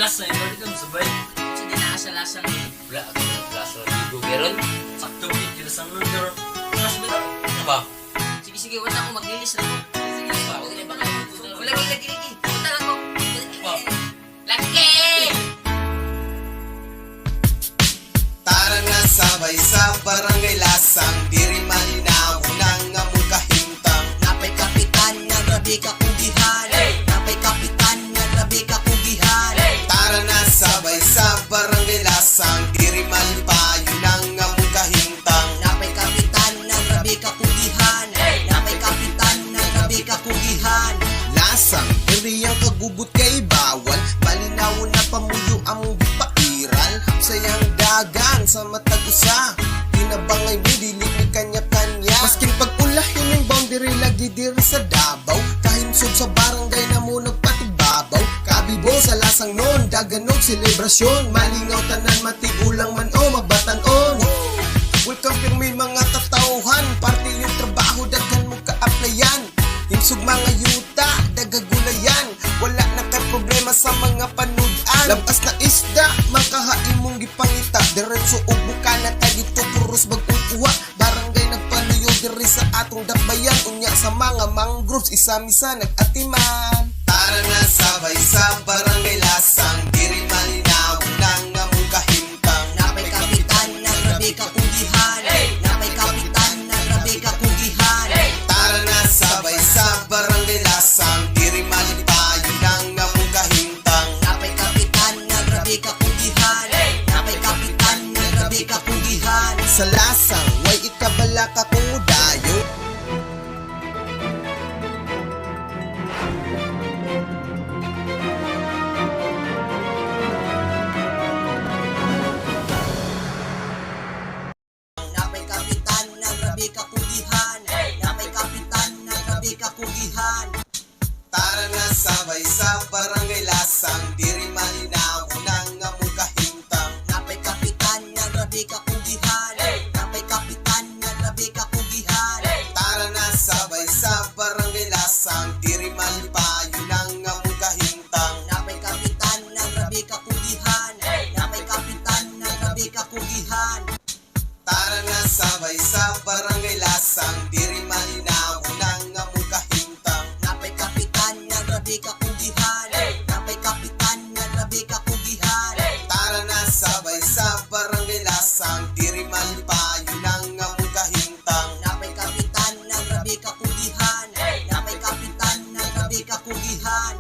lasa yung balik kang sabay. Sa dinasa-lasang Wala ako ng lasa ng ligo meron. Sakto kita sa nundor. Mas ba? Ano ba? Sige, wala ako maglilis na ko. Sige, ba? Huwag na ba kayo? Lagi. Punta lang ko. Laki! Tara nga sabay sa barangay lasang, diri malinaw nang among kahimtang. Napay kapitan nga grabe ka kugihan. Napay kapitan nga grabe ka kugihan. Tara na sabay sa barangay lasang, diri malipayo nang among kahimtang. Napay kapitan nga grabe ka kugihan. Napay kapitan nga grabe ka kugihan. Lasang, diri ang kagugot kay bawal. Malinaw na pamuyo among gipairal. Sayang dagang sa matag usa, tinabangay mo dili ni kanya-kanya. Masking pag-ulahin yung boundary lagi diri sa Davao, kahimsog sa barangay na mo nagpatibabaw. Kabibo sa lasang non, daganog selebrasyon, malingaw tanan matigulang man o mabatan-on. Welcome pirmi mga tatauhan, parte yung trabaho daghan mo ka-applyan. Himsog mga yuta, dagagulayan, wala na kay problema sa mga panudan. Labas na isda, makahaimong gipangita, diretso ug buka na tayo dito puros bagong kuha. Barangay nagpanuyo diri sa atong dakbayan, unya sa mga mangroves isa-misa nag-atiman. Tara na sabay sa barangay lasang, diri malinaw nang among kahimtang. Napay kapitan na grabe ka kugihan. Napay kapitan na grabe ka kugihan. Tara na sabay sa barangay lasang, diri malipayo nang among kahimtang. Napay kapitan na grabe ka kugihan. Napay kapitan na grabe ka kugihan. Sa lasang, way ikabala ka kudayo. Napay kapitan na grabe ka kugihan. Napay kapitan na grabe ka kugihan. Tara na sabay sa barangay lasang, diri malinaw nang among kahimtang. Napay kapitan na grabe ka kugihan. Napay kapitan na grabe ka kugihan. Tara na sabay sa barangay lasang, diri malipayo nang among kahimtang. Napay kapitan na grabe ka kugihan. Napay kapitan na grabe ka kugihan. Tara na sabay sa barangay lasang, diri malinaw nang among kahimtang. Napay kapitan nga grabe ka kugihan. Napay kapitan nga grabe ka kugihan. Tara na sabay sa barangay lasang, diri malipayo nang among kahimtang. Napay kapitan nga grabe ka kugihan. Napay kapitan nga grabe ka kugihan.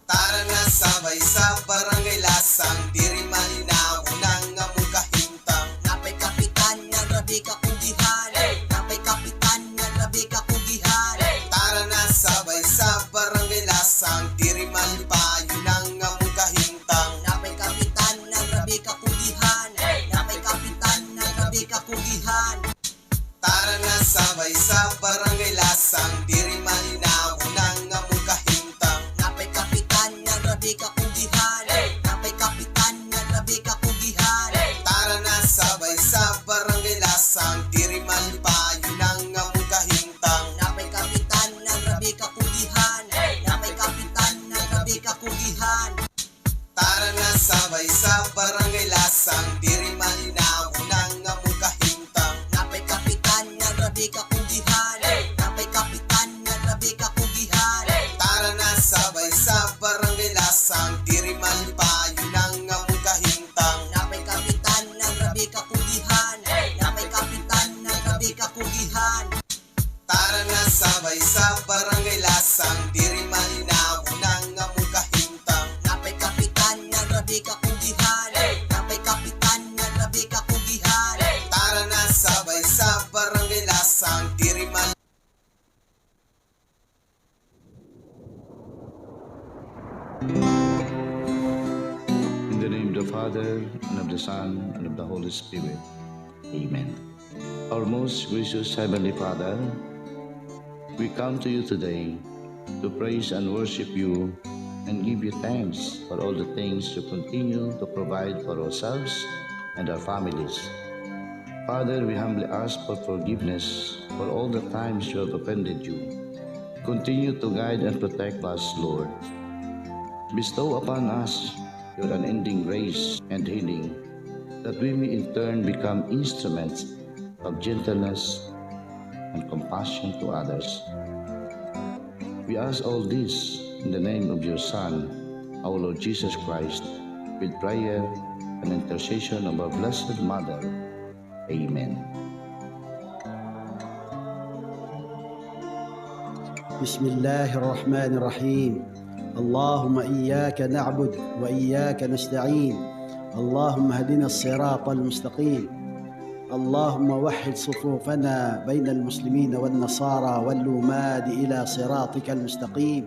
Tara na sabay sa barangay lasang, diri malinaw nang among kahimtang. Napay kapitan nga grabe ka kugihan. Napay kapitan nga grabe ka kugihan. Tara na sabay sa barangay lasang, diri malipayo nang among kahimtang. Napay kapitan nga grabe ka kugihan. Napay kapitan nga grabe ka kugihan. Tara na sabay sa barangay lasang, diri malinaw nang among kahimtang. Napay kapitan nga grabe ka kugihan. Napay kapitan nga grabe ka kugihan. Tara na sabay sa barangay lasang, diri malipayo nang among kahimtang. Napay kapitan nga grabe ka kugihan. Napay kapitan nga grabe ka kugihan. Tara na sabay sa barangay lasang, diri malinaw nang among kahimtang. Napay kapitan nga grabe ka kugihan. Napay kapitan nga grabe ka kugihan. Tara na sabay sa barangay lasang, diri malipayo nang among kahimtang. Napay kapitan nga grabe ka kugihan. Napay kapitan nga grabe ka kugihan. Tara na sabay sa barangay lasang, diri malinaw nang among kahimtang. Napay kapitan nga grabe ka kugihan. Napay kapitan nga grabe ka kugihan. Tara na sabay sa barangay lasang, diri malinaw. In the name of the Father, and of the Son, and of the Holy Spirit. Amen. Our most gracious Heavenly Father, we come to you today to praise and worship you and give you thanks for all the things you continue to provide for ourselves and our families. Father, we humbly ask for forgiveness for all the times you have offended you. Continue to guide and protect us, Lord. Bestow upon us your unending grace and healing, that we may in turn become instruments of gentleness and compassion to others. We ask all this in the name of your Son, our Lord Jesus Christ, with prayer and intercession of our Blessed Mother. Amen. بسم الله الرحمن الرحيم. اللهم إياك نعبد وإياك نستعين. اللهم اهدنا الصراط المستقيم. اللهم وحد صفوفنا بين المسلمين والنصارى واللوماد إلى صراطك المستقيم.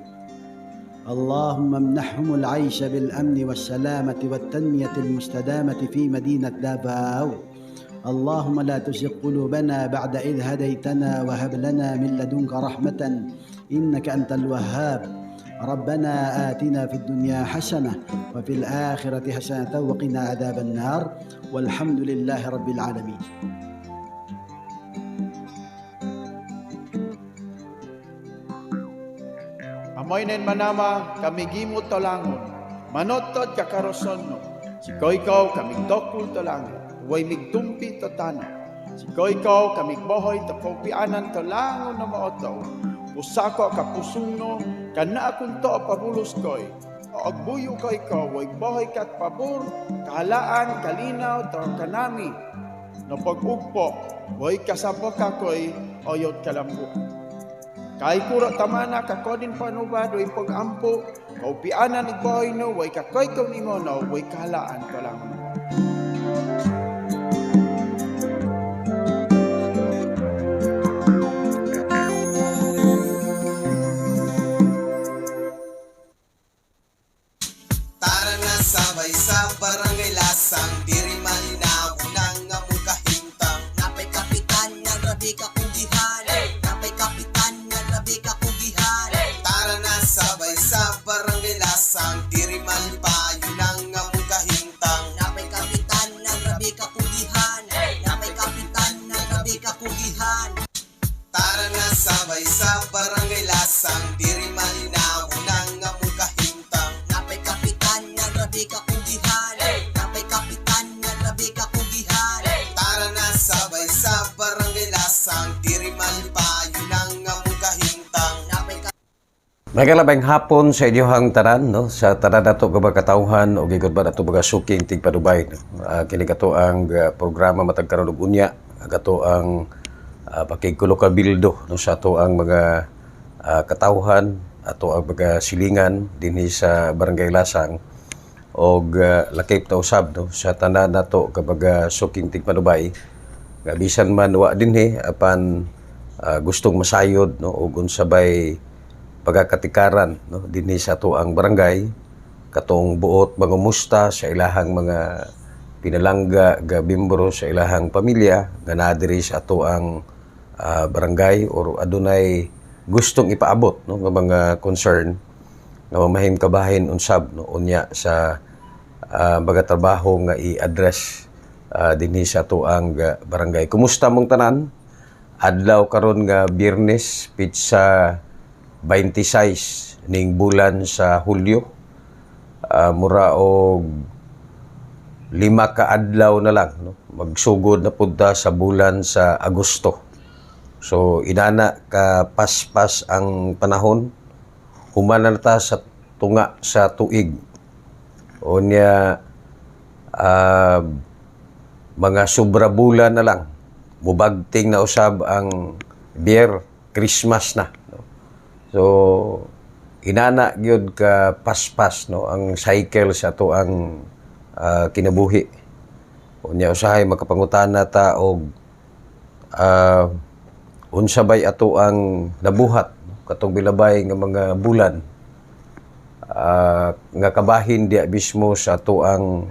اللهم امنحهم العيش بالأمن والسلامة والتنمية المستدامة في مدينة دافاو. اللهم لا تزغ قلوبنا بعد إذ هديتنا وهب لنا من لدنك رحمة إنك أنت الوهاب. ربنا آتنا في الدنيا حسنة وفي الآخرة حسنة وقنا عذاب النار والحمد لله رب العالمين. Amoy nen manama kami gimot tolangon, manotod kakaroson no. Siko ikaw kaming dokul tolangon, way migtumpi to tana. Siko ikaw kaming bohoy to kopianan tolangon na maotaw. Usako kapusong no, kana akong to pabulos koy. O agbuyo ko ikaw, way bohoy kat pabor, kahalaan, kalinaw, to kanami. No pag-ugpo, way kasabo ka koy, oyot kalambo. Kay kuro tamana kakodin panubado yung pag-ampo, kaupianan igboy no, way kakoy kong imono, way kahalaan ko lang. Tara na sabay sa barangay lasang, diri malinaw nang among kahintang. Napay kapitan nga grabe ka kugihan, napay kapitan nga grabe ka kugihan. Tara na sabay sa barangay lasang, diri malipayo nang among kahintang. Napay kapitan nga grabe ka kugihan, napay kapitan nga grabe ka kugihan. Tara na sabay sa barangay lasang, diri malinaw nang among kahintang. Napay kapitan nga grabe ka kugihan, napay kapitan nga grabe ka kugihan. Tara na sabay sa barangay lasang, diri malipayo nang among kahintang. Napay Magalabang hapon sa inyong tanan, no? Sa tanan nato nga katawhan o gigod ba nato mga suking tigpadubay. No? Kini kato ang programa matag karon og unya, kato ang pakigulo ka bildo no sa ato ang mga katawhan, ato ang mga silingan dinhi sa Barangay Lasang og lakip ta usab no sa tanan nato kapag suking tigpadubay. Nga bisan man wa dinhi apan gustong masayod no og unsabay pagkakatikaran no dinhi sa ato ang barangay katong buot mangumusta sa ilahang mga pinalangga nga membro sa ilahang pamilya nga naa diri sa ato ang barangay or adunay gustong ipaabot no nga mga concern nga mamahim kabahin unsab no unya sa mga trabaho nga i-address dinhi sa ato ang barangay. Kumusta mong tanan? Adlaw karon nga Biyernes pitsa 26 ning bulan sa Hulyo, mura og 5 ka adlaw na lang no magsugod na punta sa bulan sa Agosto. So inana ka paspas ang panahon, human na ta sa tunga sa tuig. Unya mga sobra bulan na lang mubagting na usab ang beer Christmas na no? So inana gyud ka paspas no ang cycle sa to ang kinabuhi. Unya usahay makapangutana ta og unsabay ato ang nabuhat no? Katong bilabay nga mga bulan nga kabahin dia mismo sa ato ang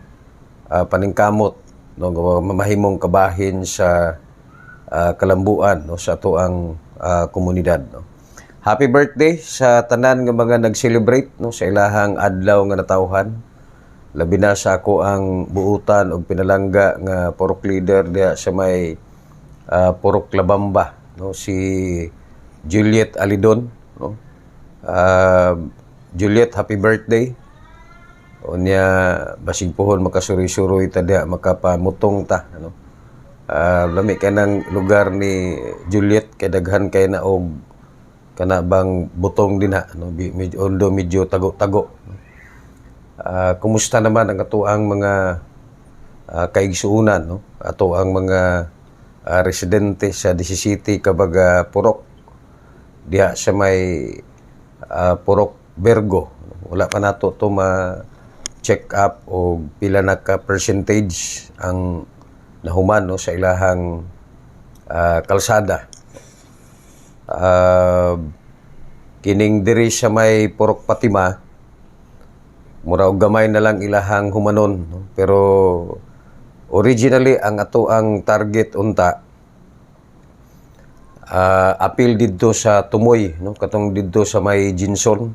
paningkamot no mamahimong kabahin sa kalambuan no sa ato ang komunidad no. Happy birthday sa tanan nga mga nag-celebrate no sa ilahang adlaw nga natawhan. Labi na sa ako ang buutan og pinalangga nga purok leader diha sa may Purok Labamba no si Juliet Alidon no. Juliet, happy birthday. Unya basig pohon makasuri-suroy ta diha makapamutong ta ano. Lami kay ng lugar ni Juliet kay daghan kay na og kana bang butong dinha no, medyo tago-tago. Kumusta naman ang atoang mga kaigsuunan no, ato ang mga residente sa DCCT kabaga Purok diha sa may Purok Bergo. Wala pa nato to ma-check up o pila na ka percentage ang nahuman no, sa ilahang kalsada. Kining diri sa may Purok Patima, mura og gamay na lang ilahang humanon no? Pero originally ang ato ang target unta apil didto sa Tumoy no, katong didto sa may Jinson.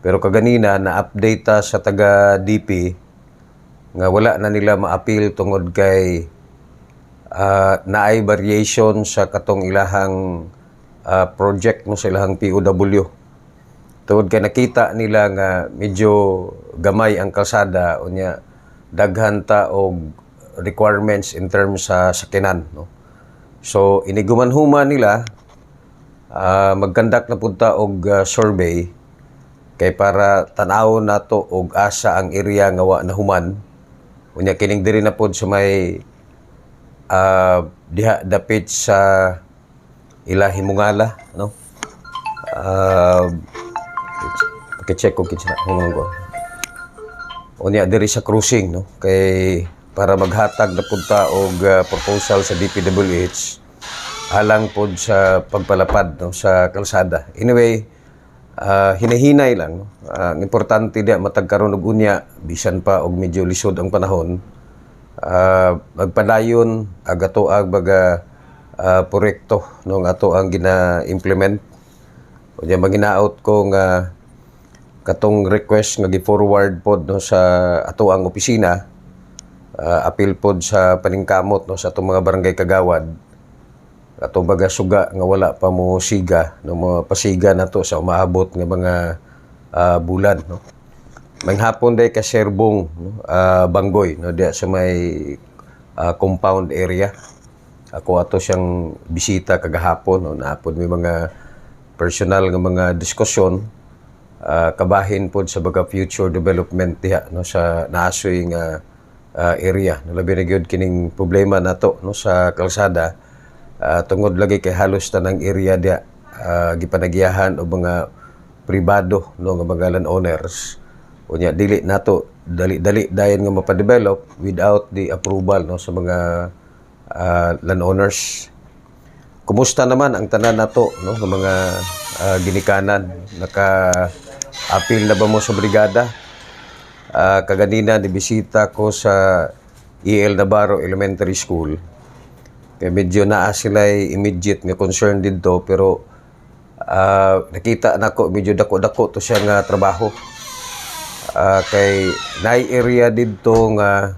Pero kaganina na-update ta sa taga DP nga wala na nila ma-appeal tungod kay naay variation sa katong ilahang project no, sa ilahang POW. Tungod kay nakita nila nga medyo gamay ang kalsada unya daghan ta og requirements in terms sa sakinan no. So inigumanhuman nila magkandak na punta og survey kay para tan-awon nato og asa ang area nga wa nahuman. Unya kining diri na pod sa may diha dapit sa Ilahi Mungala no. Check ko kinsa human ko. Unya diri sa crossing no, kay para maghatag na punta og proposal sa DPWH alang pod sa pagpalapad no, sa kalsada. Anyway, hinahinay lang no. Ang importante diya matagkaron og unya bisan pa og medyo lisod ang panahon. Magpadayon agato ag baga proyekto no nga ato ang gina-implement. Unya maginaot ko nga katong request nga gi-forward pod no sa ato ang opisina, apil pod sa paningkamot no sa atong mga barangay kagawad. Ato baga suga nga wala pa mo siga no, mo pasiga nato sa umaabot nga mga bulan no. Manghapon day ka Serbong no, Banggoy no diya sa may compound area. Ako ato siyang bisita kagahapon no, naapod may mga personal nga mga diskusyon kabahin pod sa baga future development diha no sa naasoy nga area. No, labi na gyud kining problema nato no sa kalsada. Tungod lagi kay halos tanang area dia gipanagiyahan o mga pribado no nga mga landowners. Unya dili nato dali dayon nga mapadevelop without the approval no sa mga landowners. Kumusta naman ang tanan nato no ng mga ginikanan? Naka-appeal na ba mo sa brigada? Kaganina nibisita ko sa EL Navarro Elementary School. Kaya medyo naa sila immediate nga concern dito pero nakita nako medyo dako-dako to siya nga trabaho. Kay naay area dito nga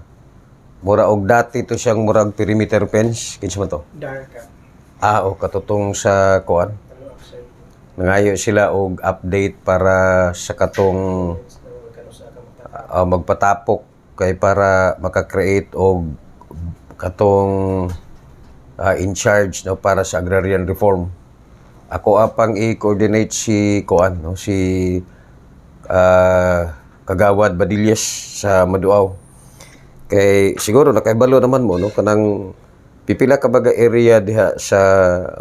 mura og dati to siyang murag perimeter fence kinsa man to? Darka. O katutong sa kuan. Nangayo sila og update para sa katong magpatapok kay para maka-create og katong in charge no para sa agrarian reform. Ako apang i-coordinate si kuan no si Kagawad Badillas sa Maduaw. Kay siguro nakaibalo naman mo no kanang pipila ka baga area diha sa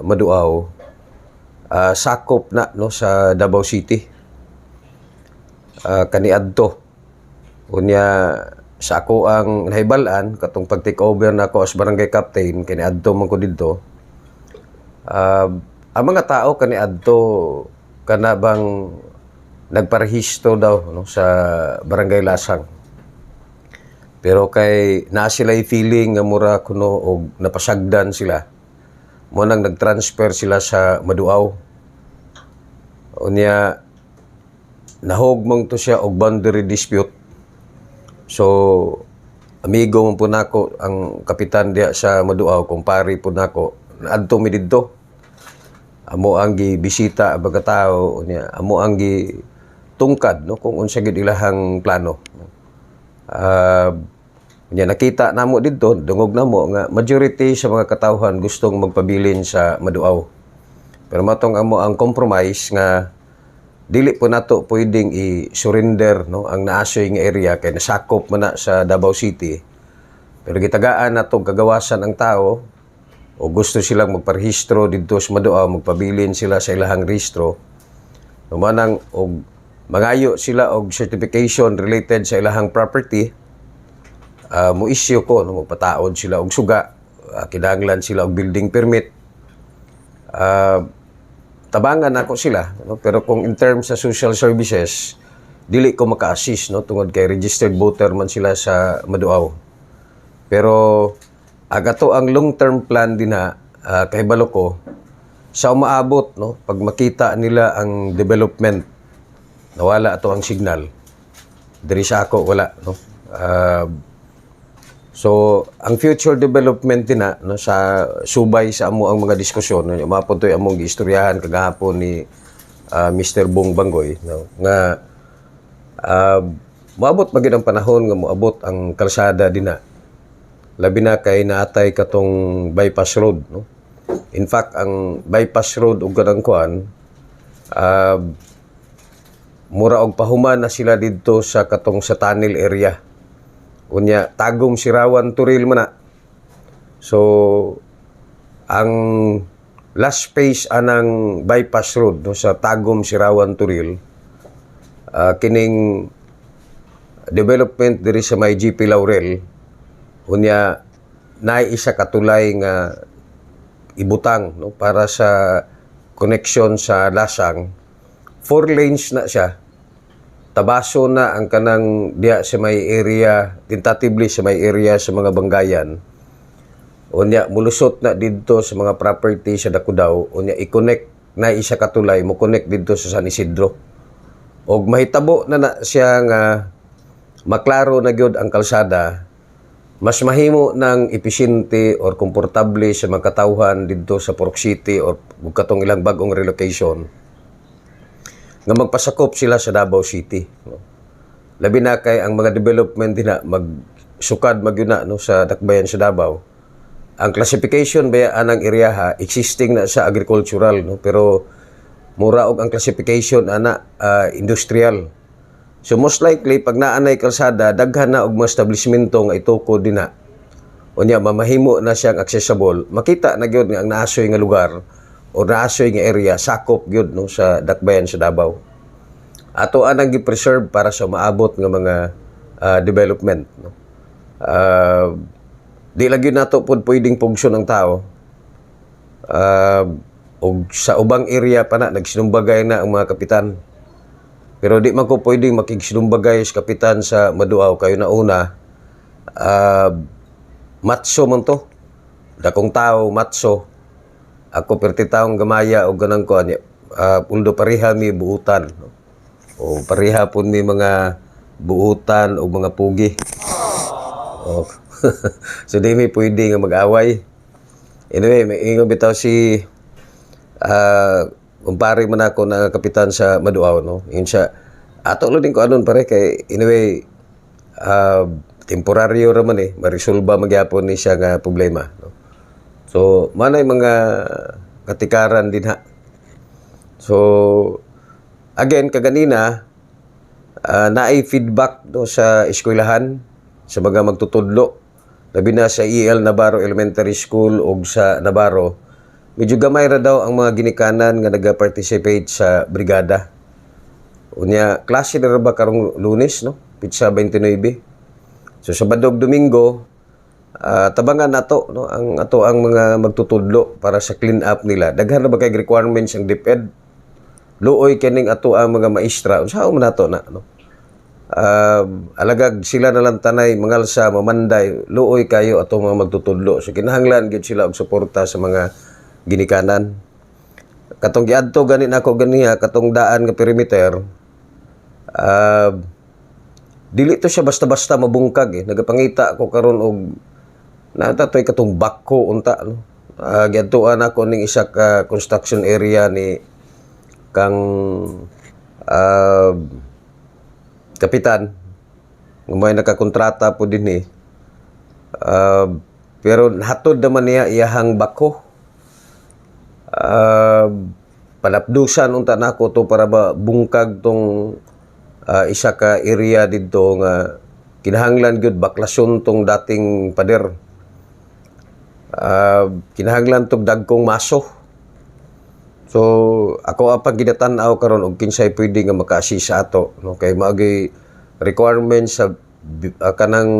Maduaw sakop na no sa Davao City. Kaniadto unya sa ako ang nahibalan katong pag-take over na ako as barangay captain kaniadto man ko didto. Ang mga tao kaniadto kana bang nagparehisto daw no sa barangay Lasang. Pero kay naa sila feeling nga mura kuno og napasagdan sila. Mo nang nag-transfer sila sa Maduaw. Unya nahugmong to siya og boundary dispute. So amigo mo po nako ang kapitan diya sa Maduaw, kumpare po nako. Adto mi didto. Amo ang gibisita ang mga tao unya amo ang tungkad no kung unsa gid ilahang plano. Nakita namo didto, dungog namo nga majority sa mga katawhan gustong magpabilin sa Maduaw. Pero matong amo ang compromise nga dili po nato pwedeng i-surrender no ang naasoy nga area kay nasakop man na sa Davao City. Pero gitagaan natong kagawasan ang tao o gusto silang magparehistro didto sa Maduaw, magpabilin sila sa ilahang rehistro. Manang og mangayo sila og certification related sa ilahang property. Mo-issue ko, no, magpataod sila og suga, kinahanglan sila og building permit. Tabangan ako sila, no? Pero kung in terms sa social services, dili ko maka-assist no tungod kay registered voter man sila sa Maduaw. Pero agato ang long-term plan din na kahibalo ko sa umaabot no pag makita nila ang development nawala ato ang signal diri sa ako wala no. So, ang future development din na no, sa subay sa amo ang mga diskusyon, no, mapunto yung among giistoryahan kagahapon ni Mr. Bong Banggoy, no, nga moabot magid ang panahon nga moabot ang kalsada din na. Labi na kay naatay katong bypass road. No? In fact, ang bypass road ug kanang kuan, mura og pahuman na sila didto sa katong sa tunnel area. Unya Tagum Sirawan Turil man na. So ang last phase anang bypass road no, sa Tagum Sirawan Turil kining development diri sa may GP Laurel unya naay isa katulay nga ibutang no, para sa connection sa Lasang. 4 lanes na siya. Tabaso na ang kanang diya sa may area, tentatively sa may area sa mga banggayan. Unya mulusot na didto sa mga property sa Dakudaw, unya i-connect na isa katulay mo connect didto sa San Isidro. Og mahitabo na siya nga maklaro na gyud ang kalsada, mas mahimo ng epesyente or komportable sa mga katawhan didto sa Purok City or katong ilang bagong relocation nga magpasakop sila sa Davao City. No? Labi na kay ang mga development din na magsukad magyuna no, sa dakbayan sa Davao. Ang classification ba anang area existing na sa agricultural, no? Pero mura og ang classification ana industrial. So most likely pag naanay kalsada daghan na og mga establishmento nga ituko din na. Unya mamahimo na siyang accessible. Makita na gyud nga ang naasoy nga lugar o naasoy nga area sakop gyud no sa dakbayan sa Davao. Ato anang gi-preserve para sa maabot nga mga development no. Di lagi nato pud pwedeng function ang tao. Og sa ubang area pa na nagsinumbagay na ang mga kapitan. Pero di man ko pwedeng makigsinumbagay sa kapitan sa Maduaw kayo na una. Matso man to. Dakong tao matso. Ako perti taong gamaya o ganang ko puldo pareha mi buutan no? O pareha pun mi mga buutan o mga pugi. O, so di mi pwede nga mag-away. Anyway, may ingon bitaw si kumpare man ako na kapitan sa Maduaw no. Yun siya ato lo din ko anon pare kay anyway temporaryo ra man marisolba magyapon ni siya nga problema no. So, manay mga katikaran din ha. So, again, kaganina, naay feedback do sa eskwelahan, sa mga magtutudlo. Labi na sa EL Navarro Elementary School o sa Navarro. Medyo gamay ra daw ang mga ginikanan nga nag-participate sa brigada. Unya, klase na ba karong Lunes, no? Pitsa 29. So, Sabado ug Domingo, tabangan nato no ang mga magtutudlo para sa clean up nila. Daghan na ba kay requirements ang DepEd? Luoy kining ato ang mga maestra. Unsa man nato na no? Alagag sila na lang tanay mangalsa mamanday luoy kayo ato mga magtutudlo. So kinahanglan gyud sila og suporta sa mga ginikanan. Katong giadto ganin ako ganiha katong daan nga perimeter. Dili to siya basta-basta mabungkag Nagapangita ako karon og natatoy katong bako unta no. Giadtuan ako ning isa ka construction area ni kang kapitan nga may nakakontrata po din pero hatod naman niya iyahang bako. Palapdusan unta nako to para ba bungkag tong isa ka area didto nga kinahanglan gyud baklason tong dating pader. Kinahanglan tog dagkong maso. So ako apang ginatan-aw karon og kinsay pwede nga maka-assist sa ato, no, kay maagi requirements sa kanang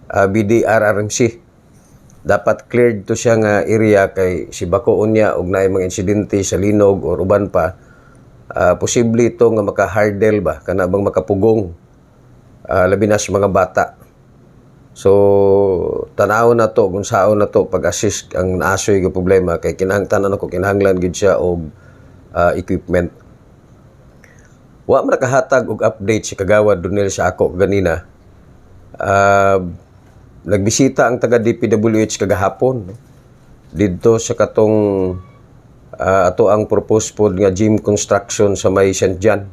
BDRRMC. Dapat cleared to siya nga area kay si bako unya og naay mga insidente sa linog or uban pa. Posible ito nga maka-hardel ba kana bang makapugong labi na sa mga bata. So tanaw na to kung saon na to pag-assist ang naasoy nga problema kay kinahanglan ako kinahanglan gid siya og equipment. Wa man nakahatag og update si Kagawad Donel sa ako ganina. Nagbisita ang taga DPWH kagahapon, no? Didto sa katong ato ang propose pod nga gym construction sa may St. John.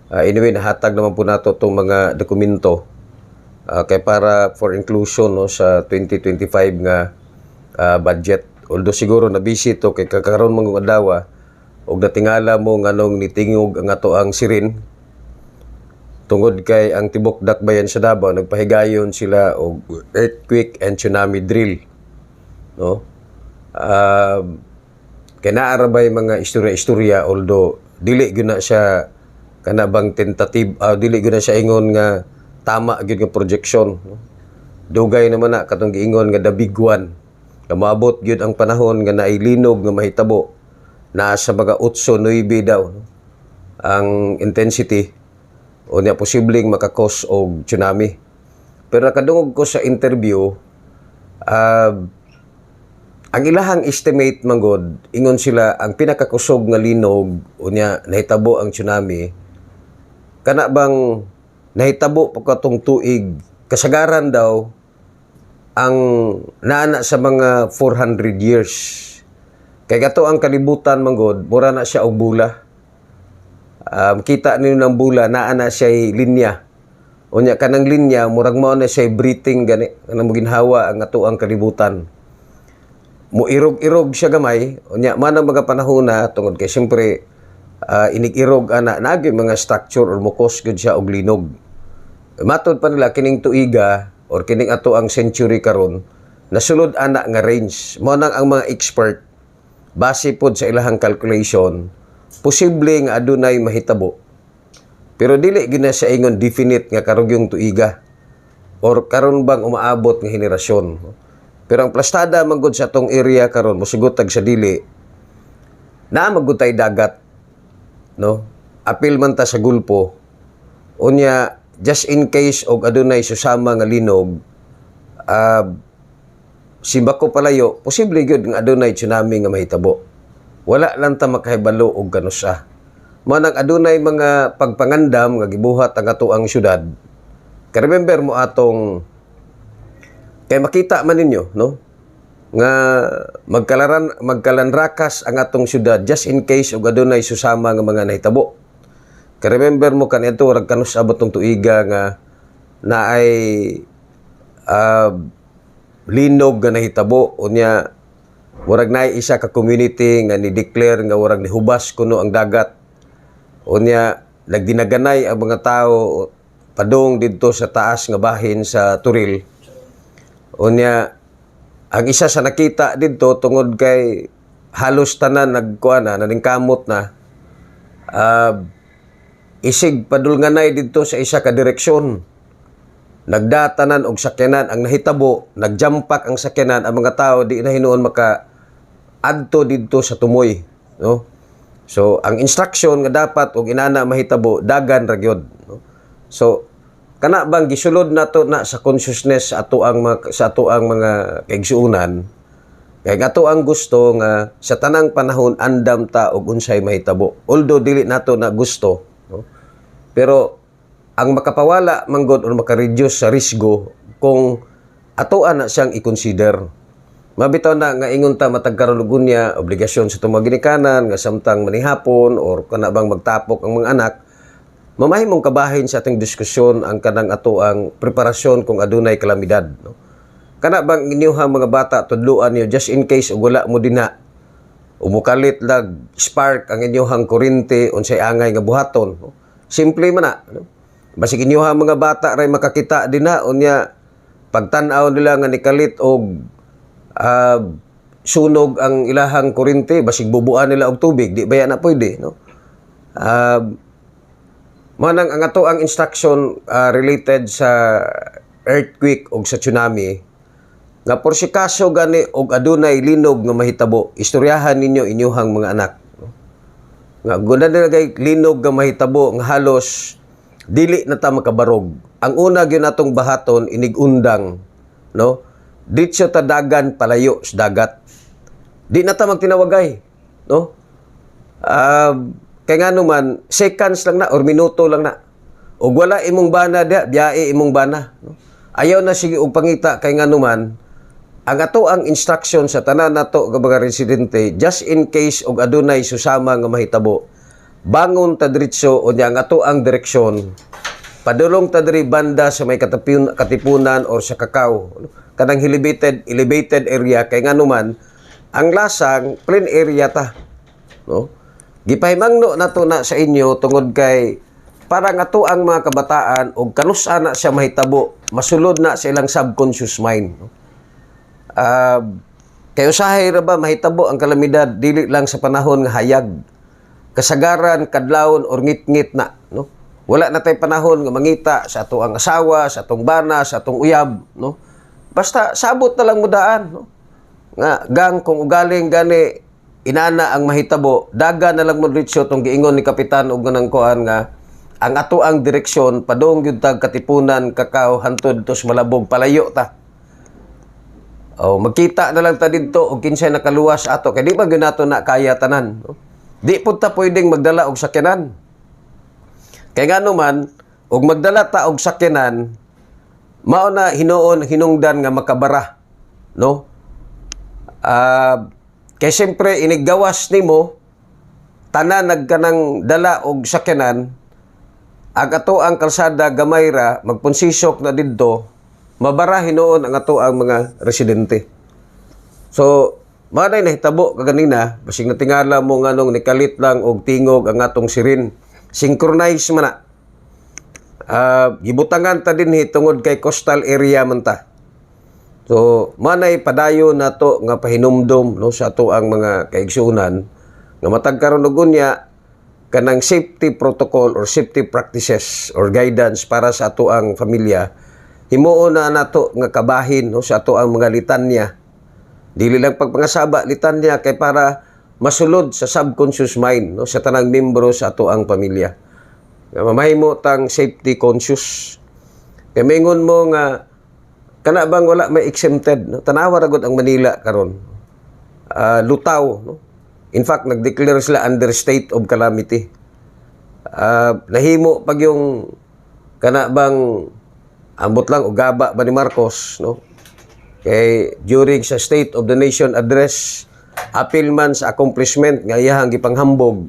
Anyway, nahatag naman po nato itong mga dokumento kay para for inclusion, no, sa 2025 nga budget. Although siguro na busy to kay kakaroon mga adlaw og natingala mo nganong nitingog ang ato ang sirin tungod kay ang tibok dakbayan sa Davao nagpahigayon sila og earthquake and tsunami drill, no. Kay naarabay mga istorya although dili gyud na siya kana bang tentative, dili gyud na siya ingon nga tama gyud nga projection, no? Dugay naman na katong giingon nga the big one nga maabot gyud ang panahon nga nailinog nga mahitabo na sa mga 8-9 daw, no? Ang intensity o niya posibleng makakos og tsunami. Pero nakadungog ko sa interview, ang ilahang estimate manggod ingon sila ang pinakakusog nga linog o niya nahitabo ang tsunami kana bang nahitabo pa katong tuig kasagaran daw ang naana sa mga 400 years. Kay gato ang kalibutan manggod mura na siya og bula. Kita ninyo ng bula naana siya linya. Unya kanang linya murag mao na siya breathing gani kanang moginhawa ang ato ang kalibutan. Muirog-irog siya gamay unya man ang mga panahon na tungod kay siyempre inig-irog ana nagi mga structure or mukos gud siya og linog. Matod pa nila kining tuiga or kining ato ang century karon nasulod ana nga range. Mao nang ang mga expert base pod sa ilahang calculation posible nga adunay mahitabo. Pero dili gyud na siya ingon definite nga karugyong tuiga or karon bang umaabot nga henerasyon. Pero ang plastada man gud sa tong area karon mosugotag sa dili na magutay dagat, no? Apil man ta sa Gulpo. Unya just in case og adunay susama nga linog, si bako palayo posible gyud nga adunay tsunami nga mahitabo. Wala lang ta makahibalo og kanusa. Manang adunay mga pagpangandam nga gibuhat ang ato ang syudad. Kay remember mo atong kay makita man ninyo, no, nga magkalanrakas ang atong syudad just in case og adunay susama nga mga nahitabo. Kay remember mo kanito rag kanus abot tong tuiga nga naay linog nga nahitabo unya murag naay isa ka community nga ni-declare nga murag nihubas kuno ang dagat. Unya nagdinaganay ang mga tao padung didto sa taas nga bahin sa Turil. Unya ang isa sa nakita didto tungod kay halos tanan nagkuana naningkamot na isig padulnganay didto sa isa ka direksyon. Nagdatanan og sakyanan ang nahitabo, nagjampak ang sakyanan ang mga tao di na hinuon maka adto didto sa tumoy, no? So ang instruction nga dapat og inana mahitabo dagan ra gyud, no? So kana bang gisulod nato na sa consciousness sa ato ang mga kaigsuonan kay ato ang gusto nga sa tanang panahon andam ta og unsay mahitabo. Although dili nato na gusto, no? Pero ang makapawala manggod o makareduce sa risgo kung atoan na siyang i-consider. Mabitaw na nga ingon ta matag karon og unya obligasyon sa tumang ginikanan nga samtang manihapon or kana bang magtapok ang mga anak, mamahimong kabahin sa ating diskusyon ang kanang ato ang preparasyon kung adunay kalamidad. No? Kana bang inyuhang mga bata tudluan niyo just in case ug wala mo dinha umukalit lag spark ang inyuhang kuryente unsay angay nga buhaton. No? Simple man na. No? Basig inyuhang mga bata ray makakita dinha unya pagtan-aw nila nga nikalit og sunog ang ilahang kuryente basig bubuan nila og tubig di baya na pwede. No? Manang ang ato ang instruction related sa earthquake o sa tsunami nga por si kaso gani og adunay linog nga mahitabo istoryahan ninyo inyuhang mga anak no? Nga guna nila kay linog nga mahitabo nga halos dili na ta makabarog ang una gyud natong bahaton inigundang no ditso ta dagan palayo sa dagat di na ta magtinawagay no kay nga naman, seconds lang na or minuto lang na. O wala imong bana dia, biyae imong bana. No? Ayaw na sige og pangita kay nga naman, ang ato ang instruction sa tanan nato nga mga residente, just in case og adunay susama nga mahitabo, bangon ta diretso o ang ato ang direksyon, padulong ta diri banda sa may katipunan or sa kakao. No? Kanang elevated area kay nga naman, ang lasang plain area ta. No? Gipahimangno nato na sa inyo tungod kay para nga to ang mga kabataan og kanusa na siya mahitabo, masulod na sa ilang subconscious mind. Kay usahay ra ba mahitabo ang kalamidad dili lang sa panahon nga hayag. Kasagaran, kadlawon or ngit-ngit na, no? Wala na tay panahon nga mangita sa ato ang asawa, sa atong bana, sa atong uyab, no? Basta sabot na lang mo daan, no? Nga gang kung ugaling gani inana ang mahitabo, daga na lang mo diretso tong giingon ni kapitan og ganang kuan nga ang ato ang direksyon padung gyud tag katipunan kakao hantod tos malabog palayo ta. O magkita na lang ta didto og kinsay nakaluwas ato kay di ba gyud nato na kaya tanan. No? Di pud ta pwedeng magdala og sakyanan. Kay ngano man og magdala ta og sakyanan mao na hinuon hinungdan nga makabara, no? Kaya siyempre, inigawas ni mo, tanan nagkanang dala og sakyanan, ag ato ang kalsada gamay ra, magpunsisok na didto, mabara hinuon ang ato ang mga residente. So, manay nahitabo kaganina, basig natingala mo nga nung nikalit lang og tingog ang atong sirin. Synchronize man na. Gibutangan ta din tungod kay coastal area man ta. So, manay padayo na to nga pahinumdom no, sa ato ang mga kaigsuunan nga matag karon og unya kanang safety protocol or safety practices or guidance para sa ato ang pamilya. Himuon na nato nga kabahin no, sa ato ang mga litanya. Dili lang pagpangasaba litanya kay para masulod sa subconscious mind no, sa tanang membro sa ato ang pamilya. Nga mamahimo tang safety conscious. Kay mingon mo nga kana bang wala may exempted no? Tanawa ra gud ang Manila karon. Lutaw no. In fact nag-declare sila under state of calamity. Nahimo pag yung kana bang ambot lang og gaba ba ni Marcos no. Kay during sa State of the Nation address apil man sa accomplishment nga iyahang gipanghambog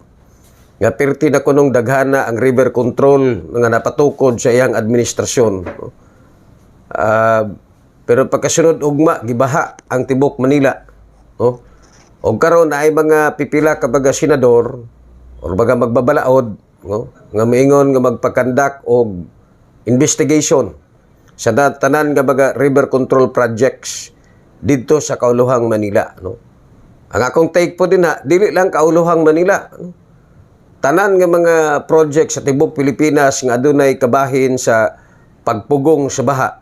nga perti na kunong daghana ang river control nga napatukod sa iyang administrasyon no? Pero pagkasunod ugma gibaha ang tibok Manila no? O karon na ay mga pipila ka baga senador or baga magbabalaod no? Nga miingon nga magpakandak og investigation sa tanan nga baga river control projects didto sa kauluhang Manila no? Ang akong take po din dili lang kauluhang Manila no? Tanan nga mga project sa tibok Pilipinas nga adunay kabahin sa pagpugong sa baha.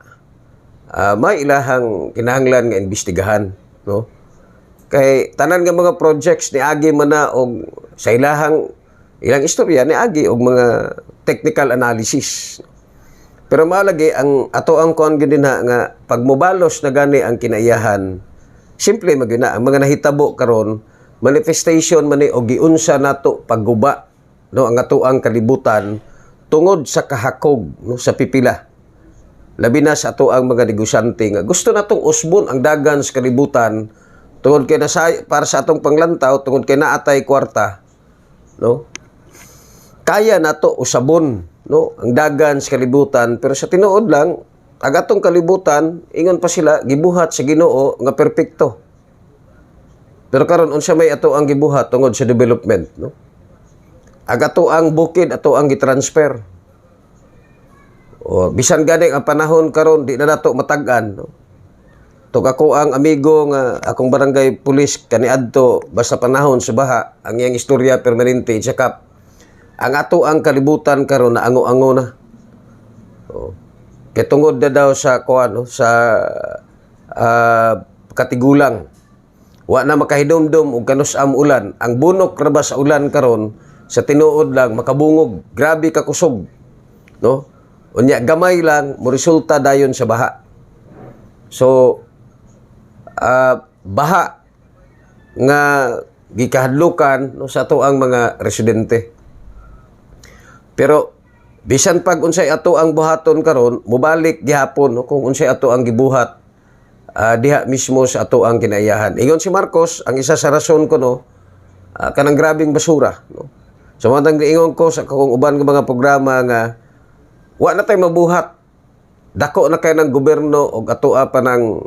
May ilahang kinahanglan nga imbestigahan no. Kay tanan nga mga projects ni agi man na og sa ilang istorya ni agi og mga technical analysis. Pero malagi ang ato ang kon gid nga pagmobalos na gani ang kinaiyahan. Simple magina ang mga nahitabo karon manifestation man ni og giunsa nato pagguba no ang ato ang kalibutan tungod sa kahakog no sa pipila. Labi na sa ato ang mga negosyante nga gusto natong usbon ang dagan sa kalibutan tungod kay para sa atong panglantaw tungod kay naatay kwarta no. Kaya nato usabon no, ang dagan sa kalibutan, pero sa tinuod lang, agatong kalibutan, ingon pa sila, gibuhat sa Ginoo nga perpekto. Pero karon unsa may ato ang gibuhat tungod sa development, no? Agato ang bukid, ato ang gitransfer. O, bisan gani ang panahon karon di na nato matag-an, no? Tug ako ang amigo nga akong barangay pulis kaniadto basta panahon sa baha, ang iyang istorya permanente check-up. Ang ato ang kalibutan karon na ango-ango na. O, kay tungod na daw sa kuan, no, sa katigulang. Wa na makahidomdom og kanus-am ulan. Ang bunok ra ba sa ulan karon sa tinuod lang makabungog, grabe ka kusog, no? Unya gamay lang mo resulta dayon sa baha. So baha nga gikahadlukan, no, sa ato ang mga residente. Pero bisan pag unsay ato ang buhaton karon, mubalik gihapon, no, kung unsay ato ang gibuhat diha mismo sa ato ang kinaiyahan. Ingon si Marcos, ang isa sa rason ko, no, kanang grabing basura, no. Samantang giingon ko sa akong uban nga mga programa nga wa na tay mabuhat. Dako na kay ng gobyerno og atoa pa ng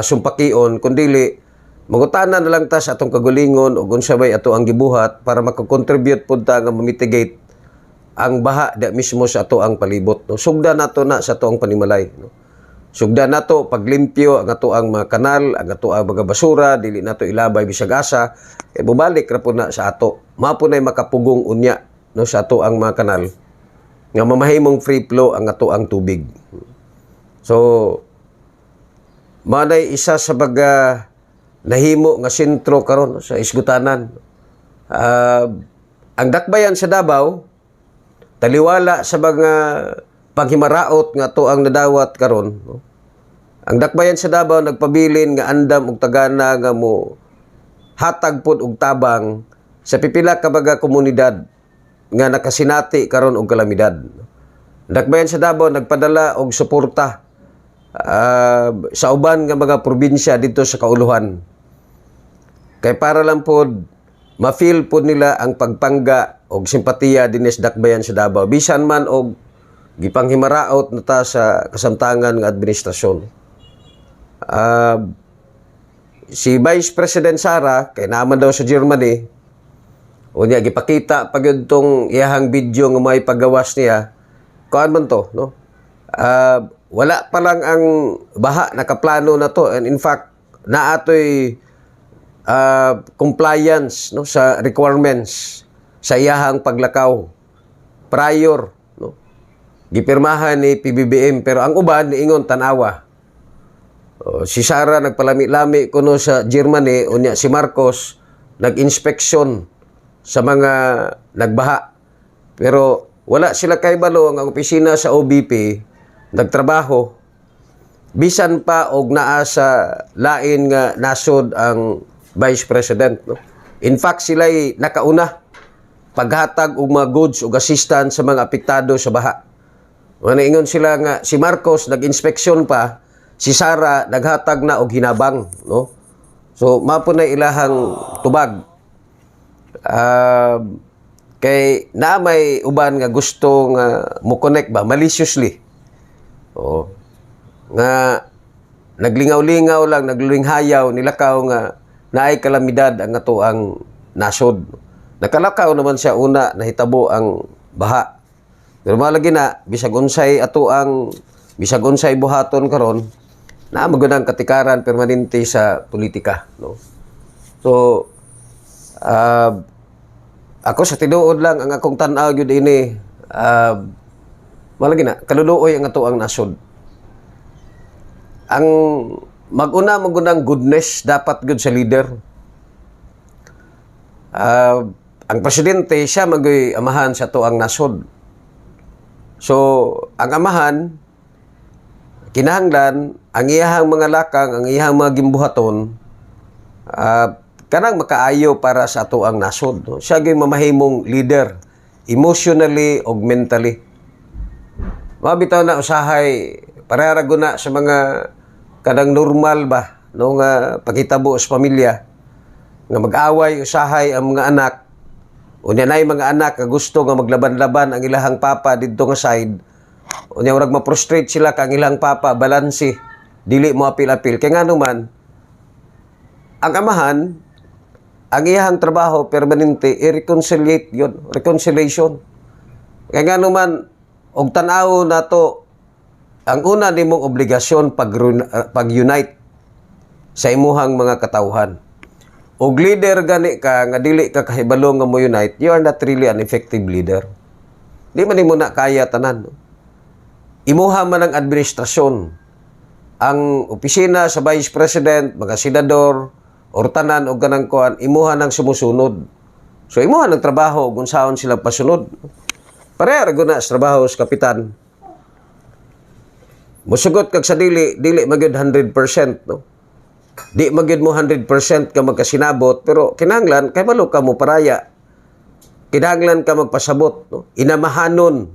sumpakion, kundili mangutanan na lang ta sa atong kagulingon og unsa bay ato ang gibuhat para makakontribute pud ta nga ma-mitigate ang baha da mismo sa ato ang palibot, no. Sugda nato na sa ato ang panimalay, no. Sugda nato paglimpyo ang ato ang mga kanal, ang ato ang mga basura, dili nato ilabay bisag asa, e bubalik ra po na sa ato. Mapunay makapugong unya, no, sa ato ang mga kanal nga mamahimong free flow ang ato ang tubig. So manay isa sa baga nahimo nga sentro karon, no, sa isgutanan. Ang dakbayan sa Davao taliwala sa mga paghimaraot nga to ang nadawat karon, no? Ang dakbayan sa Davao nagpabilin nga andam og tagana nga mo hatag pod og tabang sa pipila ka baga komunidad nga nakasinati karon og kalamidad. Dakbayan sa Davao nagpadala og suporta sa uban nga mga probinsya dito sa kauluhan. Kay para lang pod ma-feel pod nila ang pagpangga og simpatiya dinis dakbayan sa Davao bisan man og gipanghimaraot na ta sa kasamtangan nga administrasyon. Si Vice President Sara kay naman daw sa Germany, unya gipakita pag yun tong iyahang video nga may paggawas niya, kuan man to, no? Wala pa lang ang baha, nakaplano na to, and in fact naatoy compliance, no, sa requirements sa iyahang paglakaw prior, no, gipirmahan ni PBBM, pero ang uban niingon tanawa. Si Sara nagpalami-lami kuno sa Germany, unya si Marcos nag-inspeksyon sa mga nagbaha, pero wala sila kay balo ang opisina sa OBP nagtrabaho bisan pa og naa sa lain nga nasod ang Vice President, no? In fact sila'y nakauna paghatag og mga goods ug assistance sa mga apektado sa baha. Ingon sila nga si Marcos nag-inspeksyon pa, si Sara naghatag na og hinabang, no? So mapo na ilahang tubag. Kay na may uban nga gusto nga mo connect ba maliciously. Nga naglingaw-lingaw lang, naglulinghayaw, nilakaw nga naay kalamidad ang ato ang nasod. Nakalakaw naman siya una nahitabo ang baha. Pero malagi na bisag unsay ato ang bisag unsay buhaton karon na magunang katikaran permanente sa politika, no? So ako sa tinuod lang ang akong tan-aw gyud ini, malagi na kaluluoy ang ato ang nasod. Ang magunang goodness dapat gud sa leader. Ang presidente siya magoy amahan sa ato ang nasod. So ang amahan kinahanglan ang iyahang mga lakang, ang iyahang mga gimbuhaton kanang makaayo para sa ato ang nasod, no? Siya gyud mamahimong leader emotionally ug mentally. Mabitaw na usahay parehara guna sa mga kadang normal ba, no, nga paghitabo sa pamilya nga mag-away usahay ang mga anak Unya nay mga anak nga gusto nga maglaban-laban ang ilahang papa didto nga side. Unya urag ma-frustrate sila kang ilang papa balansi dili mo apil-apil kay ngano man ang amahan ang iyahang trabaho permanente i-reconciliate yun, reconciliation. Kay ngano man og tan-aw nato ang una nimong obligasyon pag-unite sa imuhang mga katawhan. Og leader gani ka nga dili ka kahibalo nga mo unite, you are not really an effective leader. Di man nimo na kaya tanan. No? Imuha man ang administrasyon, ang opisina sa Vice President, mga senador, or tanan o ganang kuan, imuha nang sumusunod. So imuha ng trabaho kung saan sila pasunod. Pareha ra na sa trabaho sa kapitan. Musugot kag sa dili magyud 100%, no? Di magyud mo 100% ka magkasinabot, pero kinahanglan kay malo ka mo paraya. Kinahanglan ka magpasabot, no? Inamahanon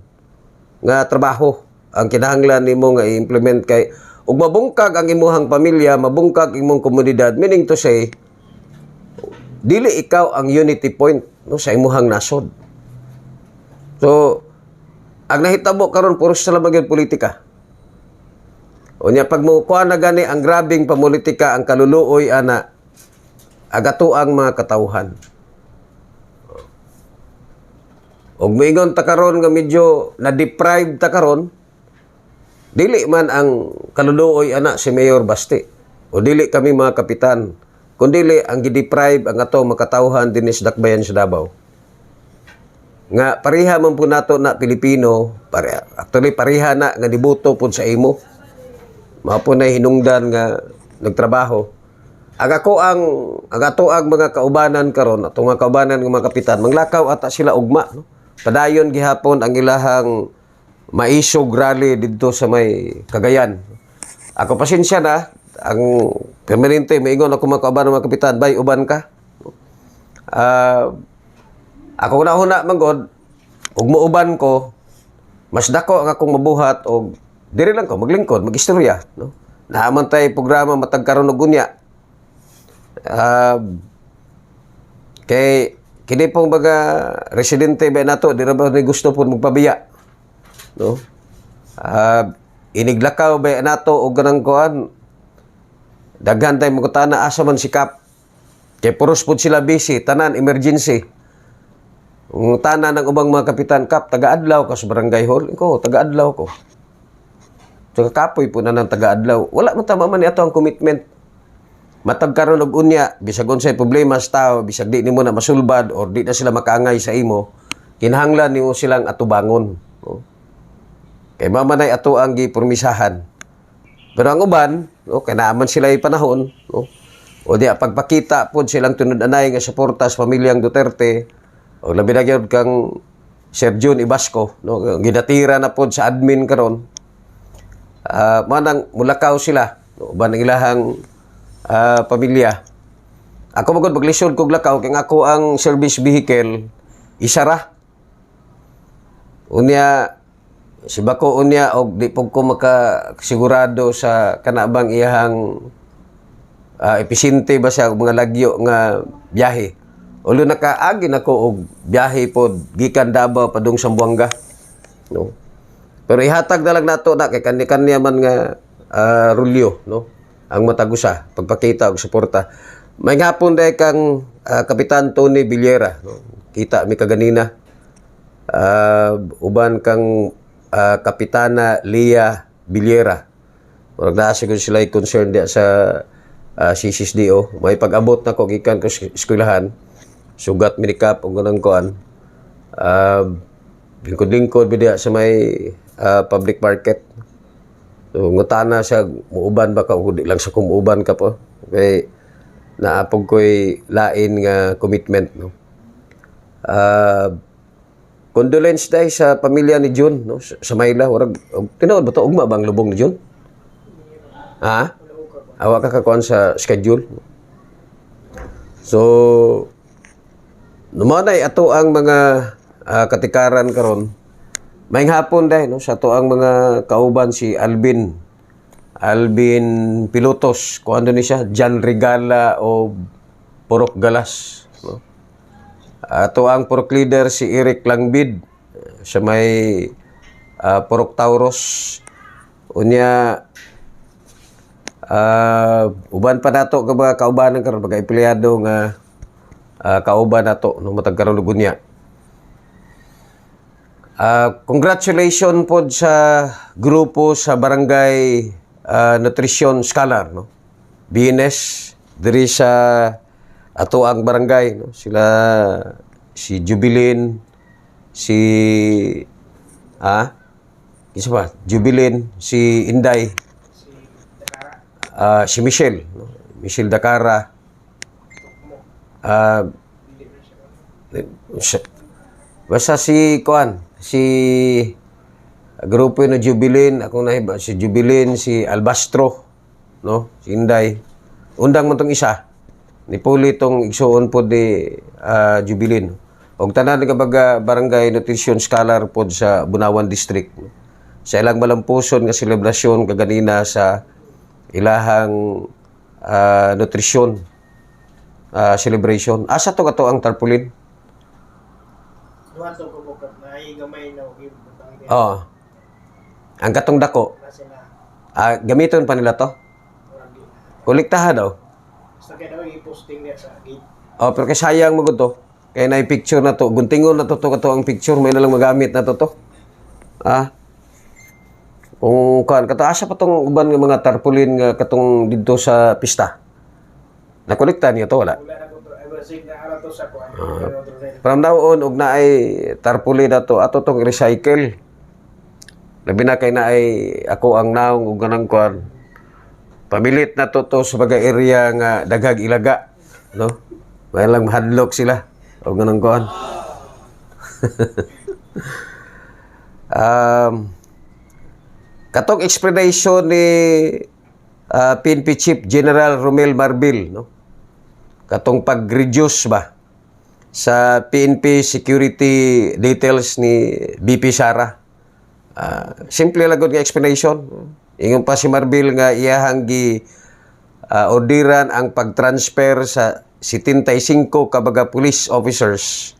nga trabaho ang kinahanglan nimo nga i-implement kay ug mabungkag ang imuhang pamilya, mabungkag imong komunidad, meaning to say dili ikaw ang unity point, no, sa imuhang nasod. So ang nahitabo karon puro sa lamang politika. Unya pag mo kuha na gani ang grabing pamulitika ang kaluluoy ana agato ang mga katawhan. Og moingon ta karon nga medyo na-deprive ta karon, dili man ang kaluluoy ana si Mayor Basti o dili kami mga kapitan, kundi ang gi-deprive ang ato mga katawhan dinhi sa Dakbayan sa Davao. Nga pareha man po nato na Pilipino, actually pareha na nga dibuto pud sa imo. Mapo na hinungdan nga nagtrabaho. Ato ang mga kaubanan karon, ato nga kaubanan ng mga kapitan, manglakaw ata sila ugma, no? Padayon gihapon ang ilahang maisog rally didto sa may Cagayan. Ako pasensya na, ang permanente maingon ako mga kaubanan ng mga kapitan, bay uban ka. Ako una manggod, ug muuban ko, mas dako ang akong mabuhat og diri lang ko maglingkod, magistorya, no? Naaman tay programa matag karon og unya. Kay kini pong mga residente ba nato di ra ba ni gusto pud magpabiya, no? Iniglakaw ba nato og ganang kuan, daghan tay magutana asa man sikap. Kay puros pud sila busy, tanan emergency. Tanan ng ubang mga kapitan, kap taga-adlaw ka sa barangay hall, ko taga-adlaw ko. So kapoy po na ng taga-adlaw. Wala man tama man ito ang commitment. Matag karon og unya, bisag unsay problema sa tao, bisag di nimo na masulbad or di na sila makaangay sa imo, kinahanglan nimo silang atubangon. No? Kay mamanay ato ang gipormisahan. Pero ang uban, no, kay naaman sila panahon, no? O di pagpakita pod silang tunod-anay nga suporta sa pamilyang Duterte, o labi na gyud kang Sir Jun Ibasco, no? Gidatira na pod sa admin karon. Manang mulakaw sila, no? Uban ang ilahang pamilya. Ako magod maglisod kog lakaw kay ako ang service vehicle isara. Unya si bako unya og di pug ko makasigurado sa kanabang iyahang episyente ba siya mga lagyo nga biyahe. Ulo nakaagi nako og biyahe pod gikan Davao padung Zamboanga, no? Pero ihatag na lang nato na kay kani-kanya man nga rulyo, no? Ang matagusa pagpakita og suporta. May hapon day kang Kapitan Tony Villera, no? Kita mi kaganina. Uban kang Kapitana Lia Villera. Murag naa siguro sila concerned dia sa CCSDO. May pag-abot na ko gikan ko eskwelahan. Sugat minikap og ganang kuan. Lingkod-lingkod bidiya sa may public market. So, ngutana siya, muuban ba ka o di lang sa kumuuban ka po. Kaya naapog ko'y lain nga commitment. No? Condolence day sa pamilya ni Jun, no? Sa Mayla. Tinawad ba ito? Ugma bang lubong ni Jun? Ha? Awa ka kakuan sa schedule. So, numanay ato ang mga katikaran karon. May hapon dahil, no? Sa to ang mga kauban si Alvin Pilotos, kung ano ni siya, Jan Regala o Porok Galas. No? Ato ang purok leader si Eric Langbid sa may Purok Tauros. Unya uban pa nato ka mga kaubanan karon mga empleyado nga kauban nato no matag karon ug unya. Congratulations po sa grupo sa Barangay Nutrition Scholar, no? BNS, diri sa ato ang barangay, no? Sila, si Jubilin, si, isa ba? Jubilin, si Inday, si Michelle, no? Michelle Dakara, basta si Kuan, si grupo na Jubilin, ako na si Jubilin, si Albastro, no? Si Inday. Undang mo tong isa. Ni puli tong igsuon po di Jubilin. Og tanan nga baga Barangay Nutrition Scholar po sa Bunawan District. No? Sa ilang malampuson nga selebrasyon kaganina sa ilahang nutrition celebration. Asa to kato ang tarpaulin? Duhato ko bukat na gamay na ugib. Oo. Ang katong dako. Gamiton pa nila to? Kolektahan daw. Basta kaya daw i-posting niya sa gate. Oh, pero kay sayang mo to. Kaya na picture na to. Guntingon na to ang picture. May nalang magamit na to. Kung kan kato asa pa tong uban nga mga tarpaulin nga katong didto sa pista. Nakolekta niya to wala. Wala na ko to. I will say na ara to sa kuan. From now on, og na ay tarpaulin na to, ato tong recycle. Labi na kay na ay ako ang naong ug ganang kuan. Pamilit na to sa mga area nga daghag ilaga, no? May lang mahadlok sila ug ganang kuan. Katong explanation ni PNP Chief General Romel Marbil, no? Katong pag-reduce ba sa PNP security details ni BP Sara. Simple lang nga explanation. Ingon pa si Marbil nga iyahang gi orderan ang pag-transfer sa 75 kabaga police officers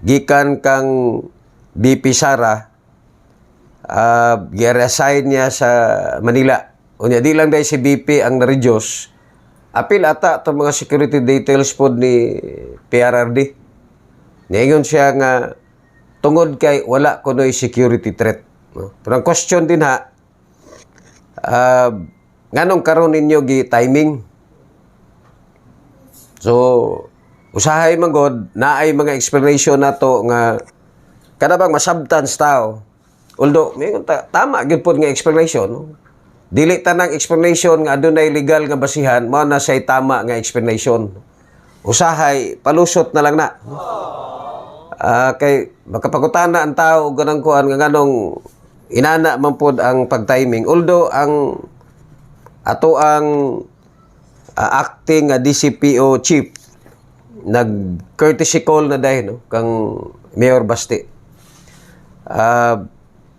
gikan kang BP Sara gi-reassign niya sa Manila. Unya di lang dahil si BP ang na-reduce. Apil ata itong mga security details po ni PRRD. Ngayon siya nga tungod kay wala kuno'y security threat. No? Pero ang question din ha, nganong karon ninyo gi timing? So, usahay magod na ay mga explanation nato nga kada bang masabtans tao. Although, may tama gyud pod nga explanation, no? Dili tanang explanation nga adunay legal nga basihan mao na say tama nga explanation. Usahay palusot na lang na. Kay makapagutana ang tao ganang kuan nga nganong inana man pod ang pag-timing. Although ang ato ang acting DCPO chief nag courtesy call na dahil no kang Mayor Basti.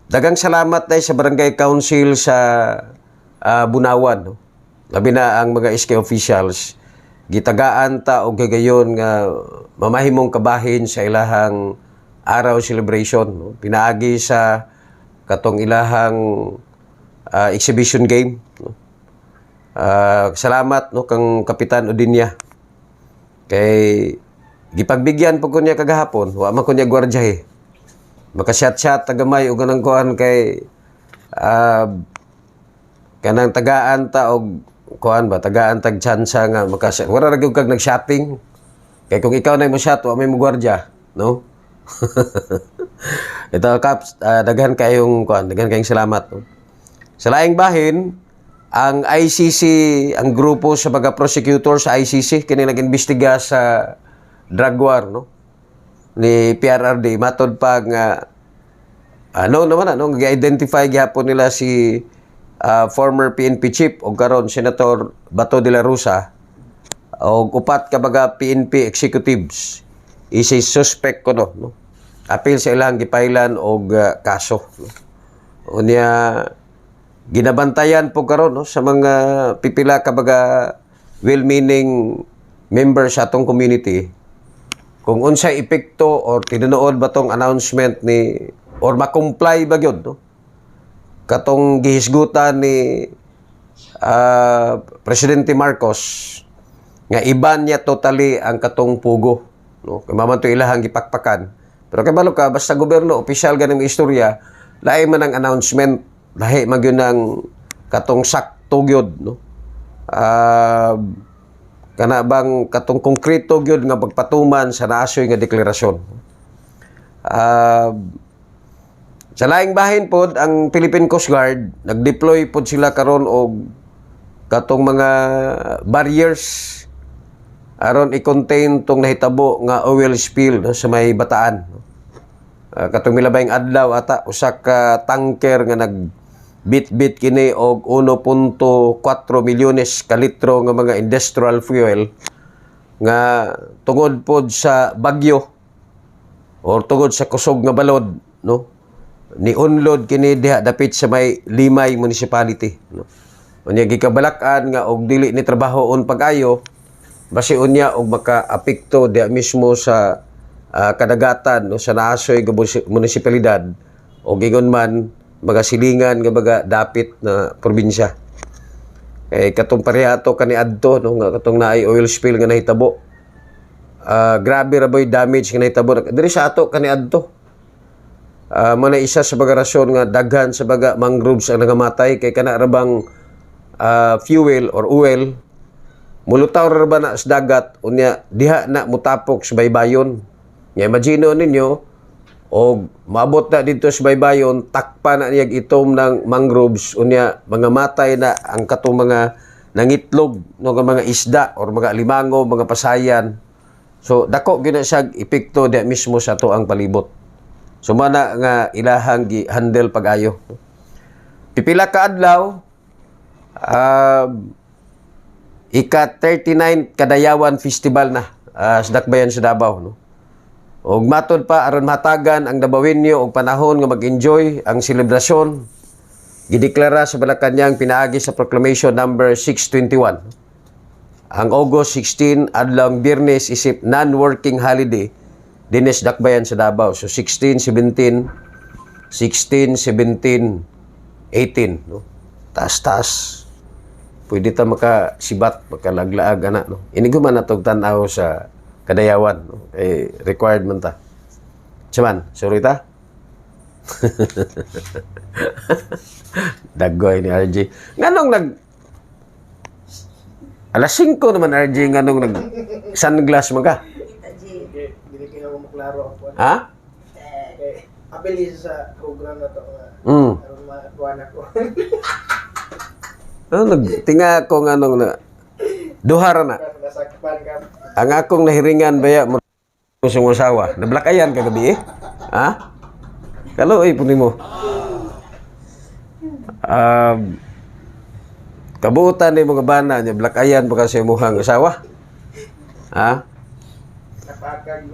Dagang salamat dahil sa Barangay Council sa Bunawan, no? Labi na ang mga SK officials gitagaan ta og gagayon nga mamahimong kabahin sa ilahang araw celebration, no? Pinaagi sa katong ilahang exhibition game, no? Salamat no kang Kapitan Odinia kay gipagbigyan po ko niya kagahapon wa man ko niya gwardiyahe makasyat-syat tagamay og ganang kuan kay kanang tagaan ta og kuan ba tagaan tag tsansa nga makasyat wala ra gyud kag nag-shopping kay kung ikaw na mo shot wa may mo gwardiya no. Ito Kaps, daghan kayong kuan daghan kayong salamat no? Sa laing bahin ang ICC ang grupo sa mga prosecutor sa ICC kini nag-imbestiga sa drug war no ni PRRD matod pa nga gi-identify gyapon nila si former PNP chief o karon Senator Bato de la Rosa o upat ka baga PNP executives is a suspect ko no apil sa ilang gipailan og kaso no? Unya ginabantayan po karon no sa mga pipila ka baga well-meaning members sa atong community kung unsay epekto or tinunood ba tong announcement ni or makomply ba gyud no katong gihisgutan ni Presidente Marcos nga iban niya totally ang katong pugo no kay maman to ilahang gipakpakan pero kay balo ka basta gobyerno opisyal ganing istorya lahi man ang announcement lahi man gyud ang katong sakto gyud no kana bang katong konkreto gyud nga pagpatuman sa naasoy nga deklarasyon. Sa laing bahin pod ang Philippine Coast Guard nag-deploy pod sila karon og katong mga barriers aron i-contain tong nahitabo nga oil spill no, sa may Bataan. Katong milabayng adlaw ata usa ka tanker nga bit-bit kini og 1.4 milyones ka litro nga mga industrial fuel nga tungod pod sa bagyo or tungod sa kusog nga balod no ni unload kini diha dapit sa may Limay municipality no unya gikabalak-an nga og dili ni trabahoon pag-ayo basi unya og maka-apekto diha mismo sa kadagatan no sa naasoy nga munisipalidad og ingon man mga silingan nga mga dapit na probinsya. Kay katong parehato kaniadto no nga katong naay oil spill nga nahitabo. Grabe ra boy damage nga nahitabo diri sa ato kaniadto. Mo na isa sa mga rason nga daghan sa mga mangroves ang nangamatay kay kana ra bang fuel or oil mulutaw ra ba na sa dagat unya diha na mutapok sa baybayon. Nga imagine ninyo o maabot na dito sa baybayon takpa na niyag itom ng mangroves unya mga matay na ang katong mga nangitlog no mga isda or mga limango mga pasayan so dako gyud na siya epekto di mismo sa to ang palibot so mana nga ilahang gi-handle pag-ayo pipila ka adlaw ika-39 Kadayawan Festival na sa Dakbayan sa Davao no. Og matod pa aron matagan ang Davaoenyo og panahon nga mag-enjoy ang selebrasyon gideklara sa Malacañang pinaagi sa Proclamation number 621 ang August 16 adlawng Biyernes isip non-working holiday dinhi sa Dakbayan sa Davao so 16, 17, 18 no taas pwede ta makasibat makalaglaag ana no inigo man natog tan-aw sa Kadayawan no? Required man ta. Chaman, sorry ta. Dagoy ni RJ. Nganong alas 5 naman RJ nganong sunglass man ka? Dili kaya ako maklaro ang kuwan. Ha? Apeli sa program na to nga. Aron makuan ako. Nagtinga ko nganong na duhara na. Nasakpan ka. Ang akong nahiringan baya mo sa usawa. Nablakayan ka gabi eh. Ha? Kaloy po nimo. Kabuutan ni mga bana niya blakayan pa kasi muhang asawa. Ha? Napakag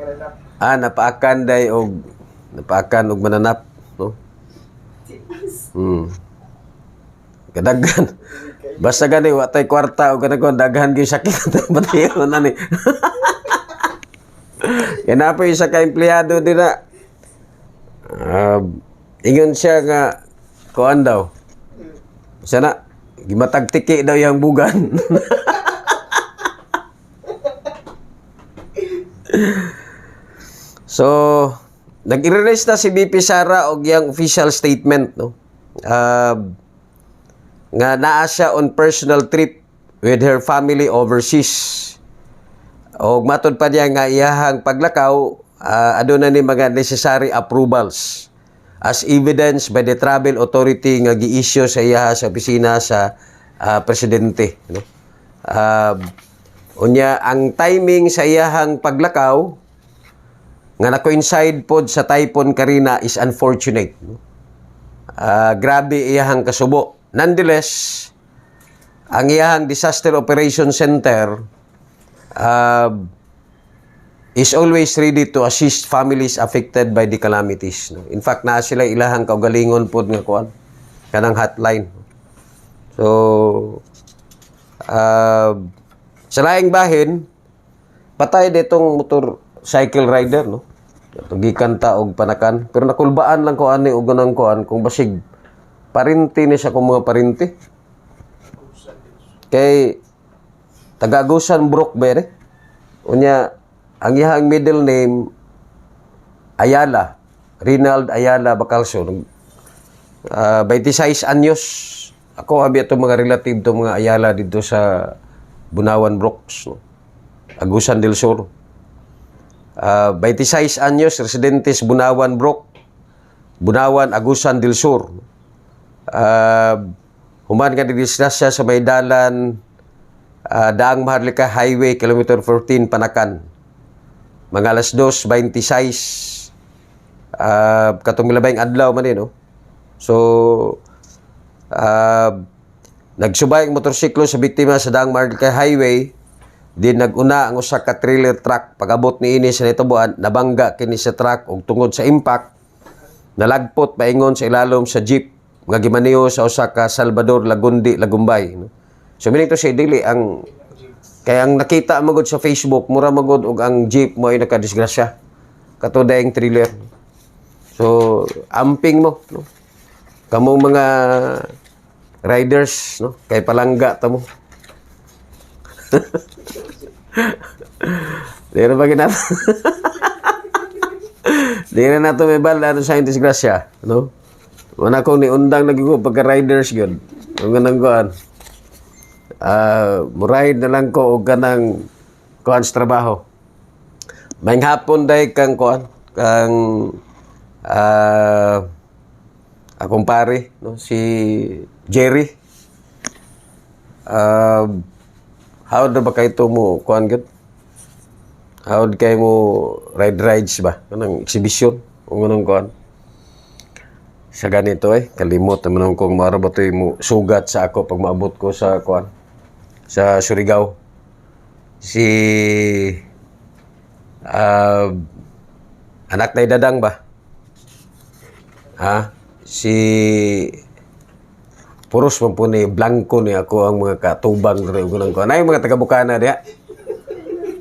mananap. Napaakan og mananap, no? Kadaghan. Basta gani wa tay kwarta o kanang daghan gyud sakit batayon na ni. Kaya pa isa ka empleyado din na ingon siya nga kuan daw. Sana gimatagtiki daw yang bugan. So, nag-release na si BP Sara og yang official statement no. Nga naa siya on personal trip with her family overseas. Og matod pa niya nga iyahang paglakaw aduna ni mga necessary approvals as evidence by the travel authority nga gi-issue sa iya sa opisina sa presidente no. Unya ang timing sa iyahang paglakaw nga na-coincide pod sa Typhoon Karina is unfortunate no. Grabe iyahang kasubo. Nonetheless, ang iyahang Disaster Operation Center is always ready to assist families affected by the calamities. No? In fact, naa sila ilahang kaugalingon po nga kuan kanang hotline. So, sa laing bahin, patay ditong motor cycle rider, no? Gikan ta og panakan. Pero nakulbaan lang ko ani og ganang kuan kung basig parinti ni siya kung mga parinti. Kay taga-Agusan Brook ba rin? Unya, ang iyang middle name, Ayala. Rinald Ayala Bacalso. 26 anyos. Ako, abi ito mga relative to mga Ayala dito sa Bunawan Brooks. No? Agusan del Sur. 26 anyos, residentes Bunawan Brook. Bunawan, Agusan del Sur. Human nga disgrasya sa may dalan Daang Maharlika Highway, kilometer 14, Panakan. Mga alas 2:26 katong milabayng adlaw man no. So nagsubay ang motorsiklo sa biktima sa Daang Maharlika Highway. Din naguna ang usa ka trailer truck. Pag-abot ni ini sa nitubuan, nabangga kini sa truck ug tungod sa impact nalagpot paingon sa ilalom sa jeep nga gimaniho sa usa ka Salvador Lagundi Lagumbay. No? So meaning to say dili ang kaya ang nakita magod sa Facebook mura magod og ang jeep mo ay nakadisgrasya. Kato daing trailer. So amping mo no. Kamong mga riders no kay palangga ta mo. Dira ba ginato? Dira na to may bala sa disgrasya, no? Wala ko ni undang nagigo pagka-riders gyud. Ang ganang kuan. Muride na lang ko og kanang kuan sa trabaho. Maing hapon day kang kuan, kang akong pare, no, si Jerry. How na ba kayo mo kuan gyud? How kayo mo rides ba? Kanang exhibition o ganang kuan. Sa ganito kalimot naman kung marabatoy mo sugat sa ako pag maabot ko sa kuan sa Surigao. Si anak na Dadang ba? Ha? Si puros man po ni Blanco ni ako ang mga katubang rin ko kuan. Ay mga taga-Bukana diya.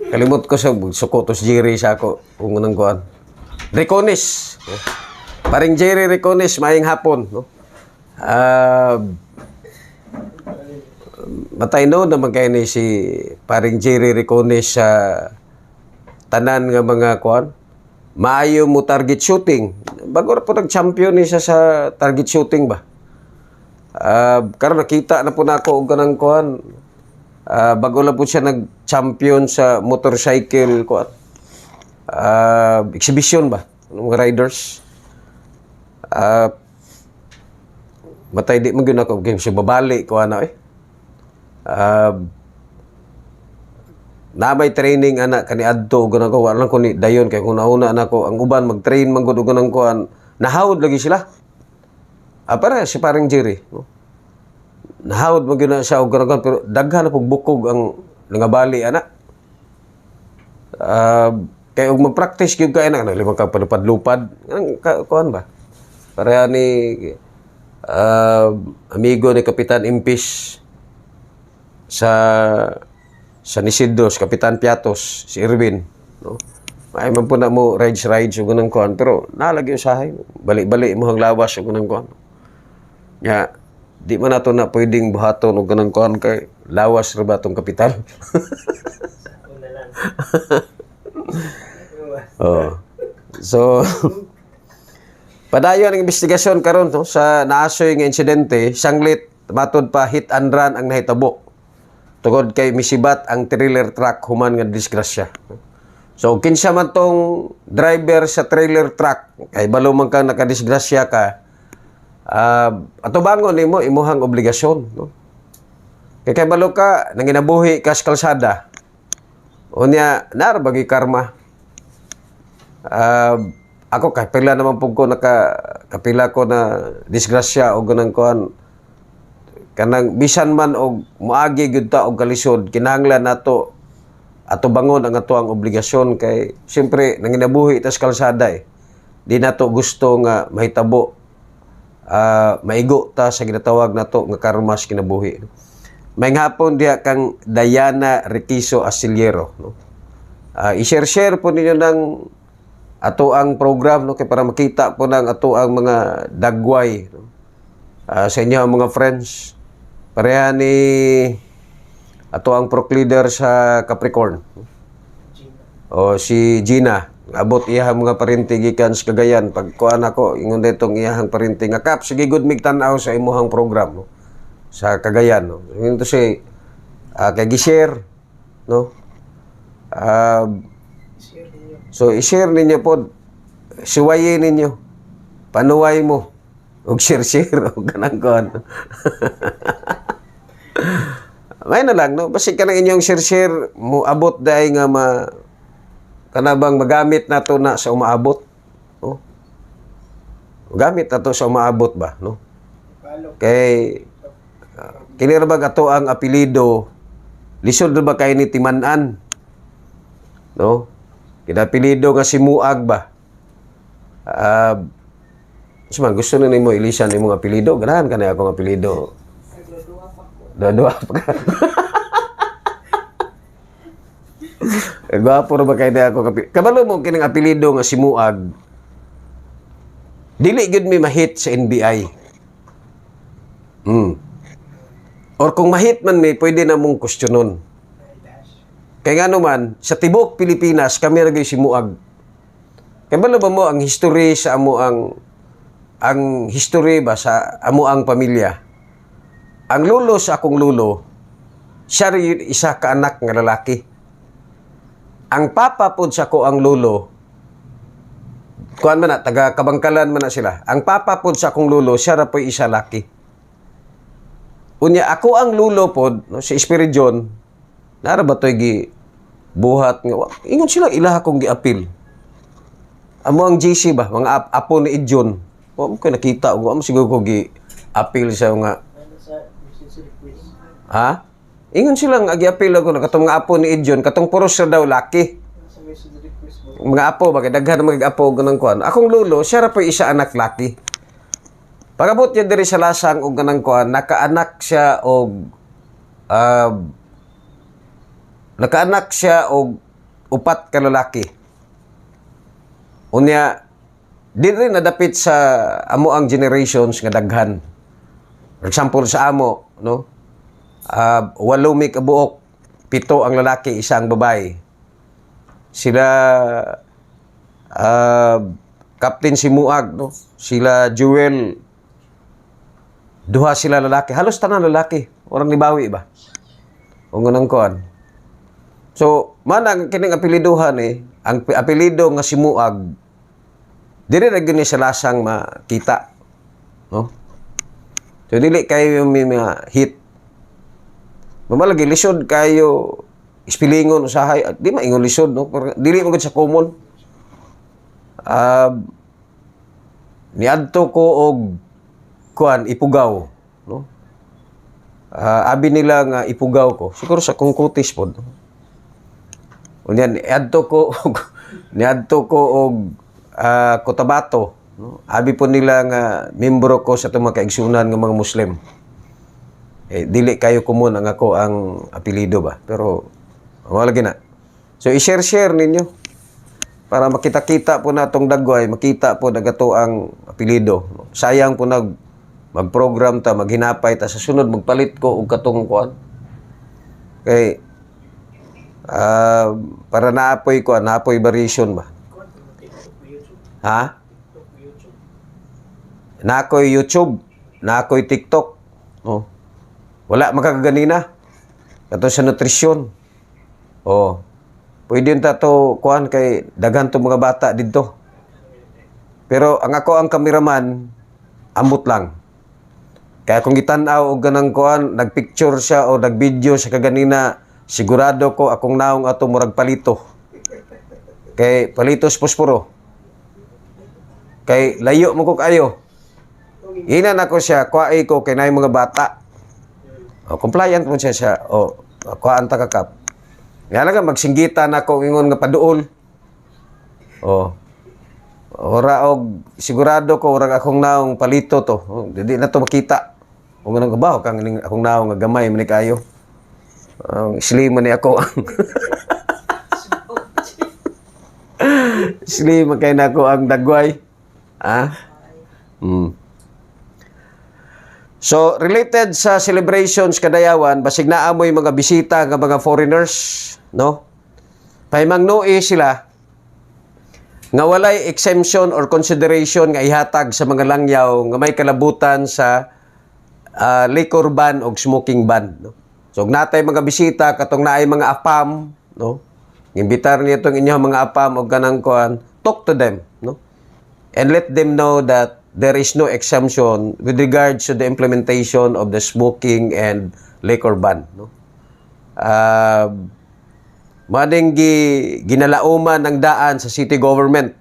Kalimot ko sa sukotos Jerry sa ako kung nang kuan. Reconis. Paring Jerry Reconis, maayong hapon. No? Matay no naman kayo ni si paring Jerry Reconis sa tanan nga mga kuan. Maayo mo target shooting. Bago po nag-champion ni siya sa target shooting ba? Karon nakita na po na ako og ganang kuan. Bago lang po siya nag-champion sa motorcycle kuan. Exhibition ba? Mga riders. Matay di man gyud ako game siya babali ko ana na may training ana kani adto ganang ko wala ko ni dayon kay kung nauna nako ang uban mag-train man gud ganang ko nahawd lagi sila para si paring Jerry no nahawd man gyud na siya og ganang pero daghan na pug bukog ang nangabali ana kay og mag-practice gyud kay ana limang ka palupad-lupad kuan ba para ni amigo ni Kapitan Impis sa San Isidro, Kapitan Piatos, si Irwin, no? Ay man po na mo rides o ganang kuan pero nalagi usahay balik-balik mo ang lawas o ganang kuan. Ya, di man nato na pwedeng buhaton o ganang kuan kay lawas ra ba tong kapital. Oh. So padayon ang investigasyon karon to sa naasoy nga insidente, sanglit matod pa hit and run ang nahitabo. Tungod kay misibat ang trailer truck human nga disgrasya. So kinsa man tong driver sa trailer truck kay balo man kang nakadisgrasya ka, ato bangon nimo imuhang obligasyon, no? Kay balo ka nanginabuhi ka sa kalsada. Unya nar bagi karma. Ako kapila naman po ko kapila ko na disgrasya o ganang kuan kanang bisan man og moagi gyud ta og kalisod kinahanglan nato ato bangon ang ato ang obligasyon kay siyempre nanginabuhi ta sa kalsada di nato gusto nga mahitabo maigo ta sa ginatawag nato nga karma sa kinabuhi. May hapon diha kang Diana Riquizo Asiliero, no? i-share po ninyo ng ato ang program, no, kay para makita po ng ato ang mga dagway, no, sa inyo ang mga friends. Pareha ni ato ang pro leader sa Capricorn. O si Gina, abot iyahang mga parinti gikan sa Cagayan. Pag kuan ako, ingon ditong iyahang parinti nga kap, sige good mig tan-aw sa imuhang program, no, sa Cagayan, no. Ito si kay gi-share, no. So i-share ninyo po, suwayin ninyo, panuway mo, og share og ganang kuan. May na lang, no, basi ka ng inyong share mo abot dahil nga kanabang magamit na to na sa umaabot, no? Magamit na to sa umaabot ba, no? Kay kinira ba ato ang apelido, lisod na ba kay ni Timanan, no? Kinapelido nga si Muag ba? Suman, gusto na mo ilisan ni mong apelido? Ganahan ka na akong apelido. Dua pa ka. Gwapo na ba kayo na ako apelido? Kabalo mo kinang apelido nga si Muag, dili gud mi mahit sa NBI. Or kung mahit man mi, pwede na mong questionon. Kaya nga naman, sa tibok Pilipinas, kami lagi si Muag. Kaya ba mo ang history sa amo ang history ba sa amo ang pamilya? Ang lulo sa akong lulo, siya rin isa ka anak nga lalaki. Ang papa pod sa ko ang lulo, kuan man na, taga Kabangkalan man na sila. Ang papa pod sa akong lulo, siya ra po'y isa laki. Unya, ako ang lulo pod, no, si Espiridion, nara ba to'y buhat nga, ingon sila ilaha kong giapil. Amo ang GC ba, mga apo ni Idjon. Mo ko nakita, amo siguro ko giapil sa nga. Ha? Ingon sila nga giapil ako na katong mga apo ni Idjon, katong puros sa daw laki. Mga apo, bagay daghan mga apo ganang kuan. Akong lulo, siya ra pa isa anak laki. Pagabot niya diri sa lasang og ganang kuan, nakaanak siya og upat ka lalaki. Unya, di rin nadapit sa amo ang generations nga daghan. For example, sa amo, no? 8 mi kabuok, 7 ang lalaki, 1 ang babae. Sila Captain si Muag, no? Sila Jewel, 2 sila lalaki. Halos tanan lalaki. Orang libawi ba? O ngunang kuan. So, manang kining apeliduhan ang apelido nga si Muag, dili ra gyud ni sa lasang makita, no? So dili kayo may mga hit. Mamalagi lisod kayo ispilingon usahay, di maingon lisod, no? Dili mo gud sa common. Niadto ko og kuan Ipugaw, no? Abi nila nga Ipugaw ko. Siguro sa kong kutis pod. Unyan, niadto ko og Cotabato, no? Abi po nila nga membro ko sa itong mga kaigsunan ng mga Muslim. Dili kayo kumun ang ako ang apelido ba, pero malagi na. So i-share ninyo para makita-kita po natong dagway, makita po nagato ang apelido. Sayang po mag-program ta, maghinapay ta, sa sunod magpalit ko og katong kuan. Kay para naapoy ko, naapoy variation ba? Ha? Naakoy YouTube, naakoy TikTok. Oh. Wala makakaganina. Kato sa nutrisyon. Oh. Pwede ta to kuan kay daghan to mga bata didto. Pero ang ako ang kameraman, ambot lang. Kaya kung gitan-aw og ganang kuan, nagpicture siya o nagvideo sa kaganina, sigurado ko akong naong ato murag palito. Kay palitos posporo. Kay layo mo ko kayo. Ina na ko siya, kuai ko kay nay mga bata. O, compliant mo siya. O, kuhaan ta kakap. Nga lang magsinggitan ako ingon nga paduol. O, ora og sigurado ko ora akong naong palito to. O, di na to makita. O nga nang kabaw kang akong naong nga gamay man kayo. Ang slim man ni ako. Slim kay nako ang dagway. Ah? Mm. So, related sa celebrations kadayawan, basig naamoy mga bisita nga mga foreigners, no? Pahimangnuhi sila nga walay exemption or consideration nga ihatag sa mga langyaw nga may kalabutan sa liquor ban o smoking ban, no? So, natay mga bisita katong naay mga apam, no? Imbitar niyo itong inyong mga apam o ganang kuan, talk to them, no? And let them know that there is no exemption with regards to the implementation of the smoking and liquor ban, no? Mading ginalauman ng daan sa city government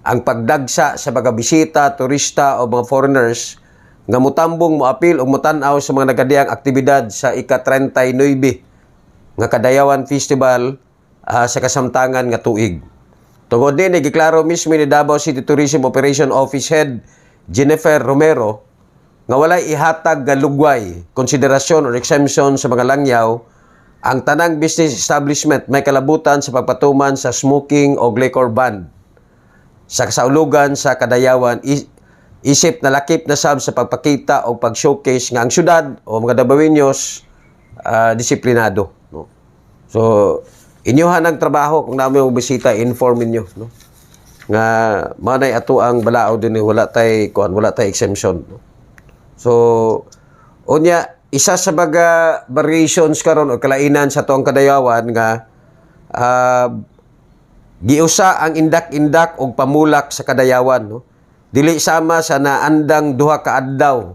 ang pagdagsa sa mga bisita, turista o mga foreigners nga mutambong moapil o mutanaw sa mga nagadiyang aktibidad sa ika-39 nga Kadayawan Festival sa kasamtangan nga tuig. Tungod din, giklaro mismo ni Davao City Tourism Operation Office Head Jennifer Romero nga walay ihatag nga lugway, konsiderasyon or exemption sa mga langyaw ang tanang business establishment may kalabutan sa pagpatuman sa smoking o liquor ban sa kasaulugan sa Kadayawan isip na lakip na sab sa pagpakita o pag-showcase nga ang syudad o mga Dabaweños disiplinado, no? So, inyohan ang trabaho kung namin yung bisita, inform inyo, no? Nga manay ato ang balao din, wala tay exemption, no? So, unya isa sa baga variations karon o kalainan sa tuang Kadayawan nga giusa ang indak-indak og pamulak sa Kadayawan, no? Dili sama sa naandang duha ka adlaw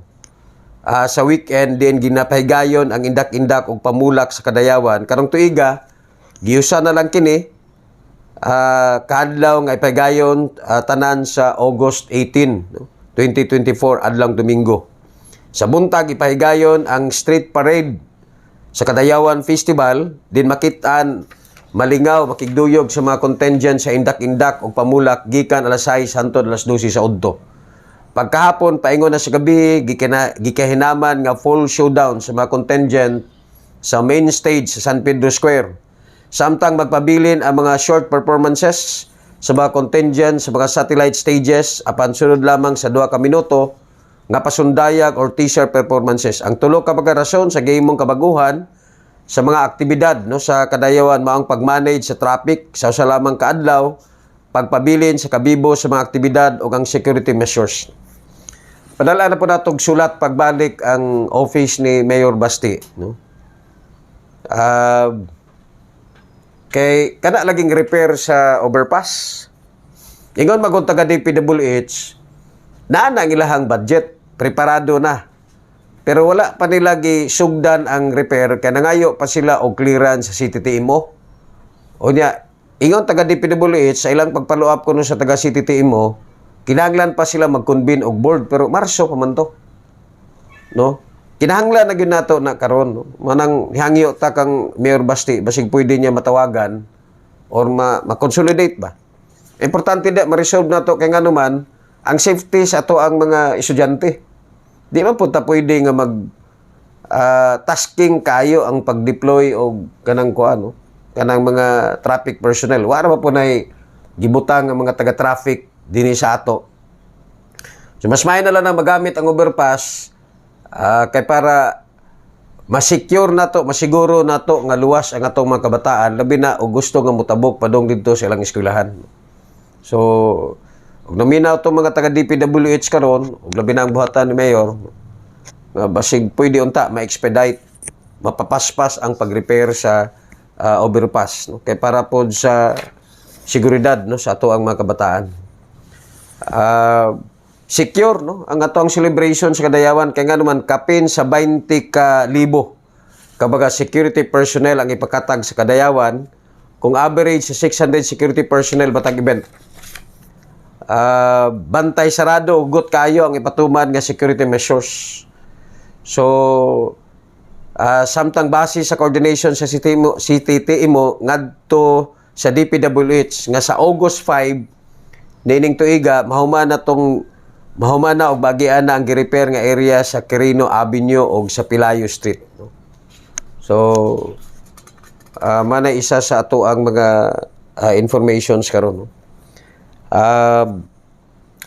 sa weekend din ginapahigayon ang indak-indak og pamulak sa Kadayawan. Karong tuiga giusa na lang kini kaadlaw nga ipahigayon tanan sa August 18, no? 2024 adlawng Domingo. Sa buntag ipahigayon ang street parade sa Kadayawan Festival, din makitaan malingaw makigduyog sa mga contingent sa indak-indak o pamulak gikan alas 6 hangtod alas 12 sa udto. Pagkahapon paingon na sa gabi gikahinaman nga full showdown sa mga contingent sa main stage sa San Pedro Square. Samtang magpabilin ang mga short performances sa mga contingent sa mga satellite stages apan sunod lamang sa 2 ka minuto nga pasundayag or teaser performances. Ang tulo ka rason sa gihimong kabaguhan sa mga aktibidad, no, sa Kadayawan maong pag-manage sa traffic sa usa lamang ka adlaw, pagpabilin sa kabibo sa mga aktibidad o ang security measures. Padala na po natong sulat pagbalik ang office ni Mayor Basti, no? Kay kana laging repair sa overpass. Ingon magun taga DPWH na ang ilahang budget, preparado na. Pero wala pa nila gisugdan ang repair kaya nangayo pa sila og clearance sa CTTMO. O niya, ingon taga DPWH sa ilang pagpalo-up kuno sa taga CTTMO, kinahanglan pa sila mag-convene og board pero Marso pa man to. No? Kinahanglan na gyud nato na karon, no? Manang hangyo ta kang Mayor Basti basig pwede niya matawagan or ma-consolidate ba. Importante da ma-resolve nato kay ngano man ang safety sa ato ang mga estudyante. Di man po ta pwede nga tasking kayo ang pag-deploy o kanang kuano, kanang mga traffic personnel. Wala pa po na gibutang ang mga taga-traffic dinhi sa ato. So mas may na lang na magamit ang overpass kay para ma-secure nato, masiguro nato nga luwas ang atong mga kabataan labi na og gusto nga mutabok padong didto sa ilang eskwelahan. So ug naminaw itong mga taga-DPWH karon, ug labi na ang buhatan ni Mayor, nga basig pwede unta ma-expedite, mapapaspas ang pag-repair sa overpass, no? Kay para po sa seguridad, no, sa ato ang mga kabataan. Secure, no, ang ato ang celebration sa Kadayawan, kay nga naman kapin sa 20,000 kabaga security personnel ang ipakatag sa Kadayawan, kung average sa 600 security personnel batang event. Bantay sarado, ugot kayo ang ipatuman nga security measures. So, samtang base sa coordination sa CTTMO ngadto sa DPWH nga sa August 5 nining tuiga mahumana og bagian na ang gi-repair nga area sa Quirino Avenue og sa Pilayo Street, no? So, mana isa sa ato ang mga informations karon, no?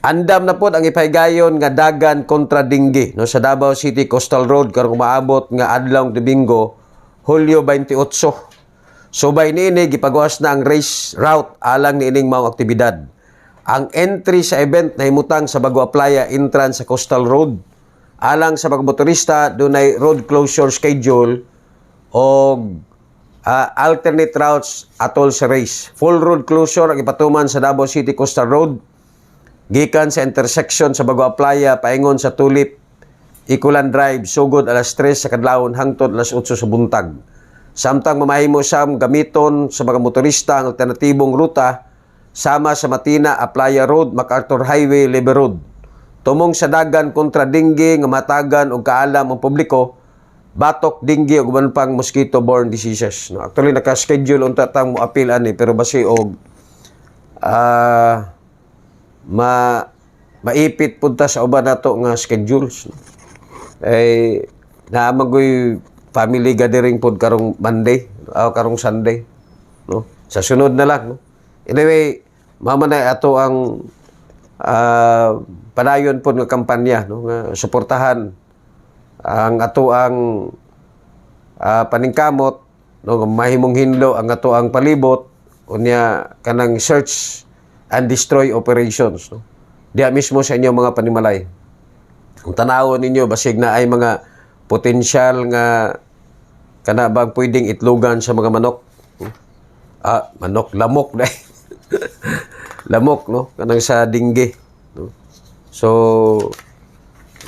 Andam na po ang ipahigayon nga dagan kontra dinggi no sa Davao City Coastal Road karong maabot nga adlaw Domingo, Hulyo 28. Subay niini gipagawas na ang race route alang niining maong aktibidad. Ang entry sa event nahimutang sa Bagua Playa entrance sa Coastal Road. Alang sa mga motorista dunay road closure schedule o alternate routes atol sa race. Full road closure ang ipatuman sa Davao City Coastal Road gikan sa intersection sa Bagua Playa paingon sa Tulip Ikulan Drive sugod alas 3 sa kadlawon hangtod alas 8 sa buntag. Samtang mamahimo siyang gamiton sa mga motorista ang alternatibong ruta sama sa Matina Aplaya Road, MacArthur Highway, Lebe Road. Tumong sa dagan kontra dinggi nga matagan og kaalam ang publiko, batok, dinggi ug uban pang mosquito-borne diseases. No, actually naka-schedule unta tang mo appeal ani pero basi og maipit punta sa uban nato nga schedules. Eh naamagoy family gathering pod karong Monday o karong Sunday, no? Sa sunod na lang, no? Anyway, mamanay ato ang padayon pod nga kampanya, no? Nga suportahan ang ato ang paningkamot, no? Mahimong hinlo ang ato ang palibot unya kanang search and destroy operations, no? Diya mismo sa inyo mga panimalay. Kung tanawon ninyo basig na ay mga potensyal nga kana bang pwedeng itlogan sa mga manok. Manok lamok dai. Lamok, no, kanang sa dinggi, no? So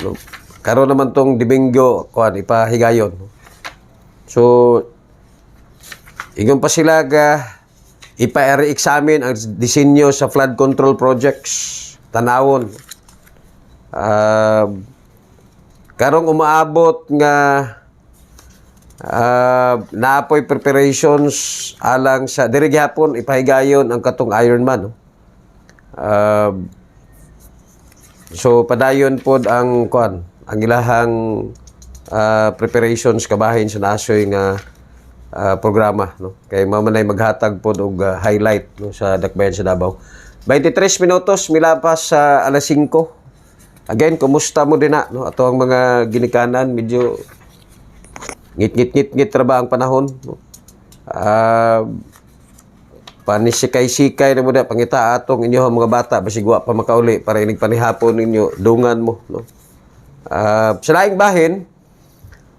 no, karon naman tong Domingo kuan ipahigayon, no? So ingon pa sila ga ipa-re-examine ang disenyo sa flood control projects tanawon. Karong umaabot nga naapoy preparations alang sa diri gihapon ipahigayon ang katong Ironman, no? So padayon pod ang kuan ang ilahang preparations kabahin sa nasoy nga programa, no? Kay mamanay maghatag pod og highlight, no, sa Dakbayan sa Davao. 23 minutos milapas sa alas 5. Again, kumusta mo din na, no? Ato ang mga ginikanan medyo ngit-ngit-ngit ra ba ang panahon, no? Panisikay-sikay na mo na pangita atong inyo mga bata basig wa pa makauli para inig panihapon ninyo dungan mo, no? Sa laing bahin,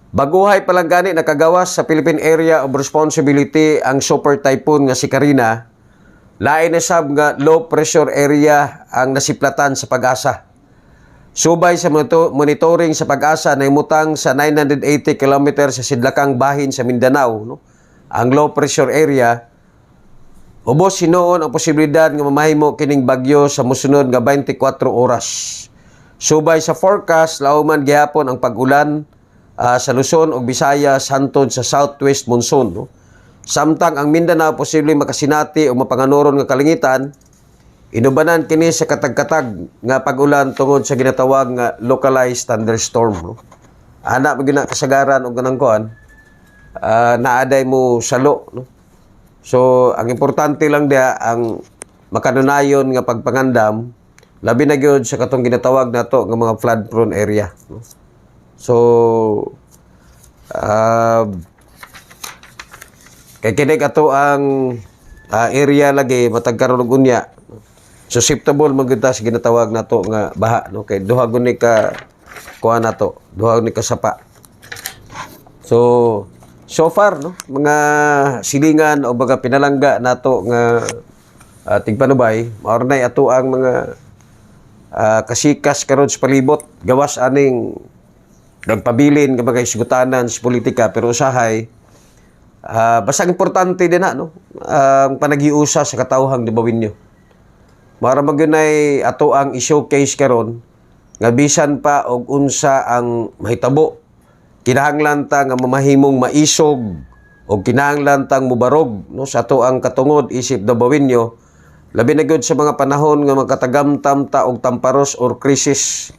baguhay pa lang gani nakagawas sa Philippine Area of Responsibility ang super typhoon nga si Karina. Lain na sab nga low pressure area ang nasiplatan sa Pag-asa. Subay sa monitoring sa Pag-asa nahimutang sa 980 km sa sidlakang bahin sa Mindanao, no? Ang low pressure area ubos sinuon ang posibilidad nga mamahimo kining bagyo sa mosunod nga 24 oras. Subay sa forecast lauman gihapon ang pag-ulan sa Luzon ug Visayas hantod sa southwest monsoon, no? Samtang ang Mindanao posible makasinati o mapanganuron nga kalingitan, inubanan kini sa katag-katag nga pag-ulan tungod sa ginatawag nga localized thunderstorm, no? Ana mo gina kasagaran og ganang kuan, naaday mo salo, no? So ang importante lang dia ang makanunayon nga pagpangandam labi na gyud sa katong ginatawag nato nga mga flood prone area, no? So kay kinig ato ang area lagi matag karon og unya susceptible magita sa ginatawag nato nga baha, no? Kay duha gud ni ka kuha nato, duha ni ka sapa. So far, no, mga silingan o mga pinalangga nato nga tigpanubay mao nay ato ang mga kasikas karon sa palibot gawas aning nagpabilin nga mga isgutanan sa politika pero usahay basta importante din na, no, ang panagiusa sa katawhang Dibawinyo. Mara magyunay ato ang i-showcase karon nga bisan pa og unsa ang mahitabo kinahanglan ta nga mamahimong maisog o kinahanglan tang mubarog, no, sa ato ang katungod isip Dibawinyo labi na gyud sa mga panahon nga magkatagamtam ta og tamparos or krisis.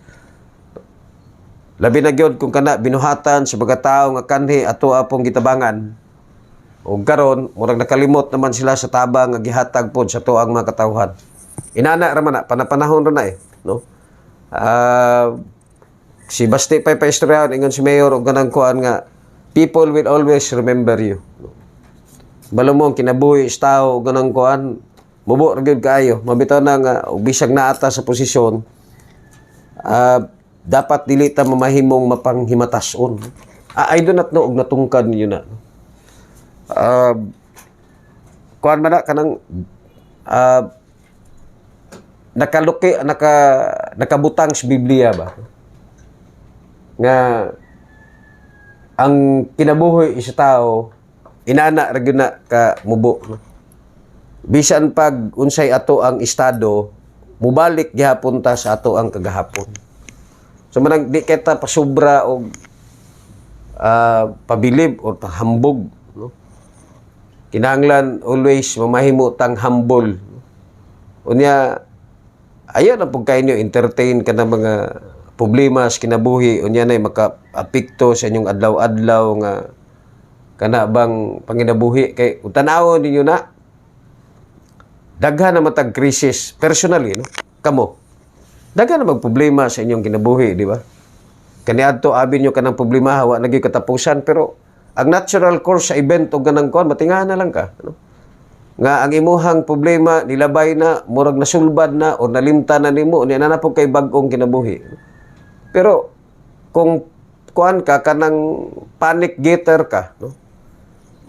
Labi na gyud kung kana binuhatan sa mga tawo nga kanhi ato apong gitabangan. O karon murag nakalimot naman sila sa tabang nga gihatag pod sa tuang mga katawhan. Inana raman na panapanahon ra na no. Si Basti pay paistoryahan ingon si Mayor og ganang kuan nga people will always remember you. Balo mo kinabuhi sa tao og ganang kuan mubo ra gyud kaayo mabitaw na nga og bisag naata sa posisyon dapat dili ta mamahimong mapanghimatason. I do not know og natungkad niyo na. Kuan man na kanang nakabutang sa Biblia ba nga ang kinabuhi sa tao inana ra gyud na ka mubo no? Bisan pag unsay ato ang estado mubalik gihapon ta sa ato ang kagahapon. So manang di kita pasubra og pabilib o hambog no? Kinahanglan always mamahimo tang humble. Unya ayo na pug kayo entertain ka ng mga problema sa kinabuhi unya nay maka-apekto sa inyong adlaw-adlaw nga kana bang panginabuhi kay utan-awon ninyo na daghan na matag krisis personally no kamo daghan na mag problema sa inyong kinabuhi di ba kaniadto abi nyo kanang problema wa nagay katapusan pero ang natural course sa event og ganang kon matingahan na lang ka no? Nga ang imuhang problema nilabay na murag nasulbad na o nalimtan na nimo unya na po kay bag-ong kinabuhi pero kung kuan ka kanang panic getter ka no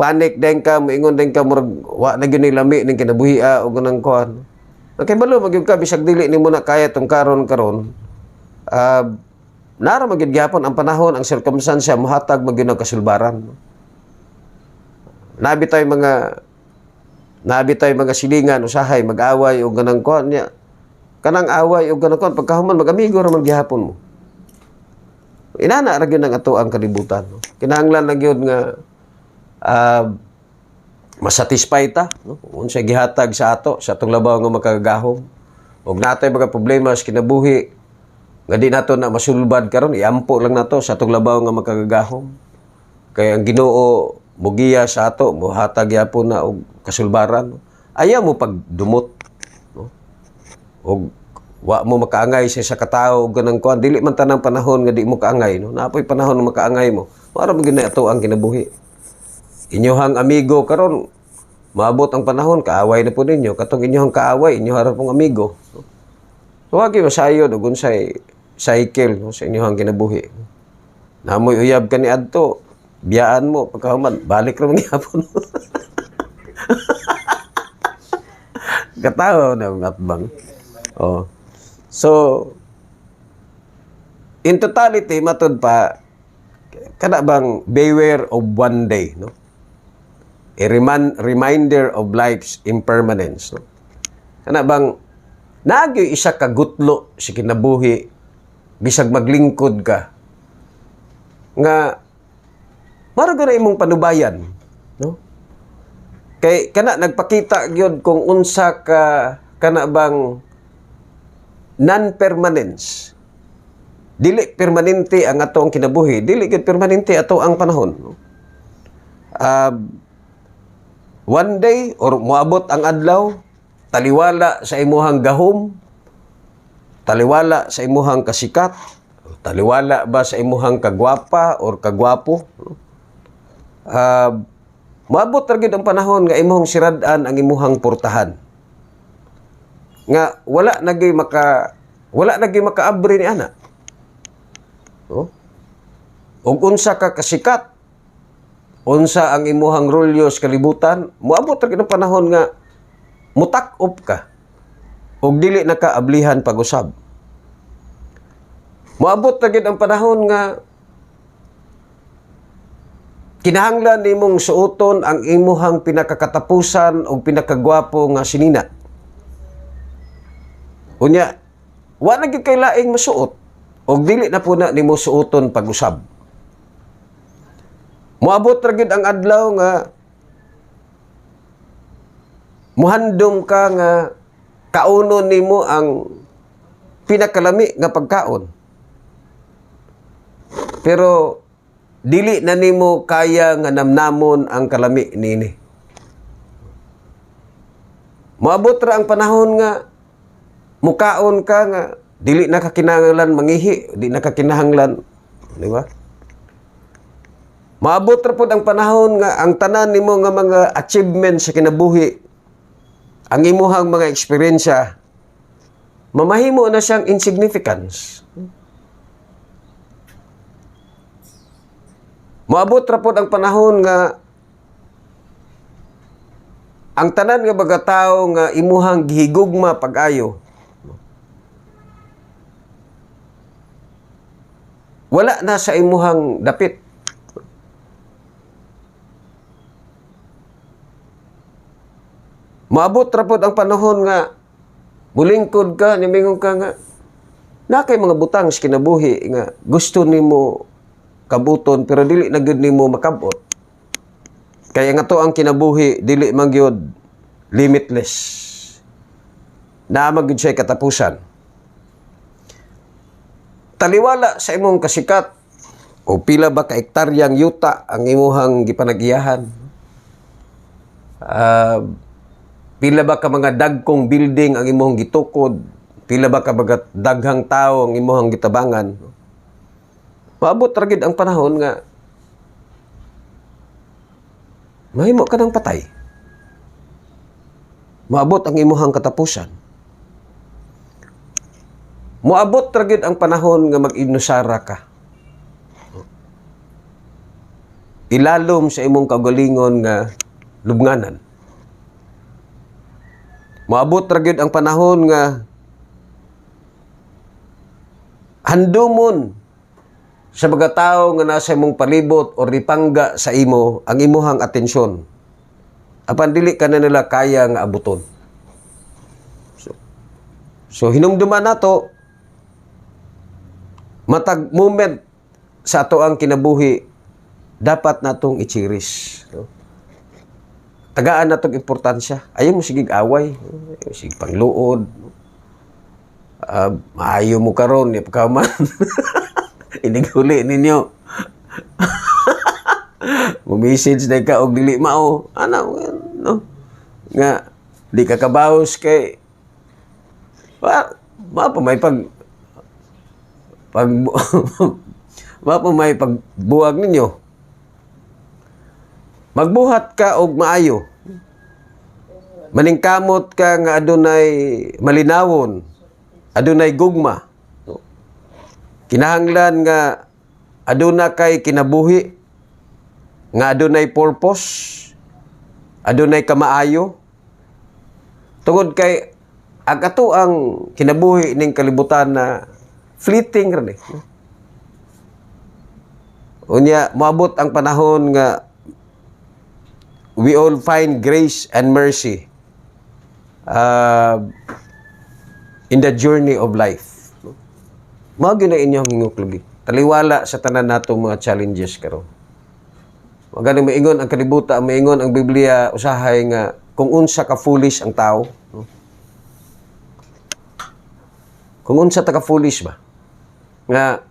panic din ka moingon din ka murag wa na gyud ni lami ning kinabuhi o ganang kuan okay balo magyud ka bisag dili nimo na kaya tong karon nara magyud gyapon ang panahon ang circumstance mohatag magyud og kasulbaran nabi tay mga silingan usahay mag-away og ganang kuan nya kanang away og ganang kuan pagkahuman mag-amigo ra man gyapon mo inana ra gyud ang ato ang kalibutan no? Kinahanglan lang gyud nga masatisfy ta no? Unsay gihatag sa atong labaw nga makagahom og natay mga problema sa kinabuhi nga di nato na masulbad karon iampo lang nato sa atong labaw nga makagahom kay ang Ginoo mugiya sa ato mohatag gyapon na og kasulbaran no? Ayaw mo pagdumot no? Og wa mo makaangay sa katao og ganang kuan dili man tanang panahon nga di mo kaangay no napoy panahon nga makaangay mo para mo gyud ato ang kinabuhi inyohang amigo karon maabot ang panahon kaaway na po ninyo katong inyohang kaaway inyo harap pong amigo no? So wagi masayod og unsay cycle no sa inyohang kinabuhi namoy uyab ka ni adto biyaan mo pagkahuman balik ra man gyapon katawo na atbang oh. So, in totality, matod pa, kana bang beware of one day, no? A reminder of life's impermanence, no? Kana bang, nagyo isa ka gutlo si kinabuhi, bisag maglingkod ka, nga, marag na imong panubayan, no? Kay, kana nagpakita gyud kung unsa ka, kana bang, non-permanence. Dili permanente ang ato ang kinabuhi. Dili gid permanente ato ang panahon. One day, or moabot ang adlaw, taliwala sa imuhang gahom, taliwala sa imuhang kasikat, taliwala ba sa imuhang kagwapa or kagwapo. Moabot ra gid ang panahon nga imuhang sirad-an ang imuhang portahan. Nga wala nagay makaabri ni ana. Oh? Og unsa ka kasikat, unsa ang imuhang rolyo sa kalibutan, moabot ra gid ang panahon nga mutak-op ka. Og dili na ka ablihan pag-usab. Moabot ra gid ang panahon nga kinahanglan nimong suoton ang imuhang pinakakatapusan o pinakagwapo nga sinina. Unya, wa na gyud kay laing masuot og dili na po na nimo suoton pag-usab. Moabot ra gyud ang adlaw nga muhandom ka nga kaunon nimo ang pinakalami nga pagkaon. Pero dili na nimo kaya nga namnamon ang kalami nini. Moabot ra ang panahon nga mukaon ka nga dili na ka kinahanglan mangihi, di na ka kinahanglan, di ba? Maabot ra pod ang panahon nga ang tanan nimo nga mga achievements sa kinabuhi, ang imuhang mga eksperyensya, mamahimo na siyang insignificance. Maabot ra pod ang panahon nga ang tanan nga mga tawo nga imuhang gihigugma pag-ayo, wala na sa imuhang dapit. Maabot ra pod ang panahon nga mulingkod ka, nimingon ka nga na kay mga butang sa kinabuhi nga gusto nimo kabuton pero dili na gud nimo makabot. Kaya nga to ang kinabuhi dili man gyud limitless. Naa man gyud siya katapusan. Taliwala sa imong kasikat o pila ba ka hektaryang yuta ang imuhang gipanag-iyahan. Pila ba ka mga dagkong building ang imong gitukod? Pila ba ka mga daghang tao ang imong gitabangan? Maabot ra gid ang panahon nga mahimo ka ng patay. Maabot ang imong katapusan. Moabot ra gid ang panahon nga mag-inusara ka. Ilalom sa imong kagalingon nga lubnganan. Moabot ra gyud ang panahon nga handumon sa mga tao nga nasa imong palibot o ripangga sa imo ang imuhang atensyon. Apan dili ka na nila kaya nga abuton. So hinumduman nato matag moment sa ato ang kinabuhi dapat natong i-cherish. Tagaan na itong importansya. Ayaw mo sigig away. Sige pangluod. Maayo mo karon ni pagkaman. Iniguli ninyo. Mumessage na ka og dili mao. Ano? No? Nga, di ka kabaos kay may pagbuwag ninyo. Magbuhat ka og maayo. Maningkamot ka nga adunay malinawon, adunay gugma. Kinahanglan nga aduna kay kinabuhi, nga adunay purpose, adunay kamaayo. Tungod kay ang ato ang kinabuhi ning kalibutan na fleeting ra ni. Unya moabot ang panahon nga we all find grace and mercy in the journey of life. Mao gyud na inyong hinguklugi. Taliwala sa tanan nato mga challenges karon. Wa gani maingon ang kalibutan, maingon ang Biblia usahay nga kung unsa ka foolish ang tao, no? Kung unsa ta ka foolish ba? Nga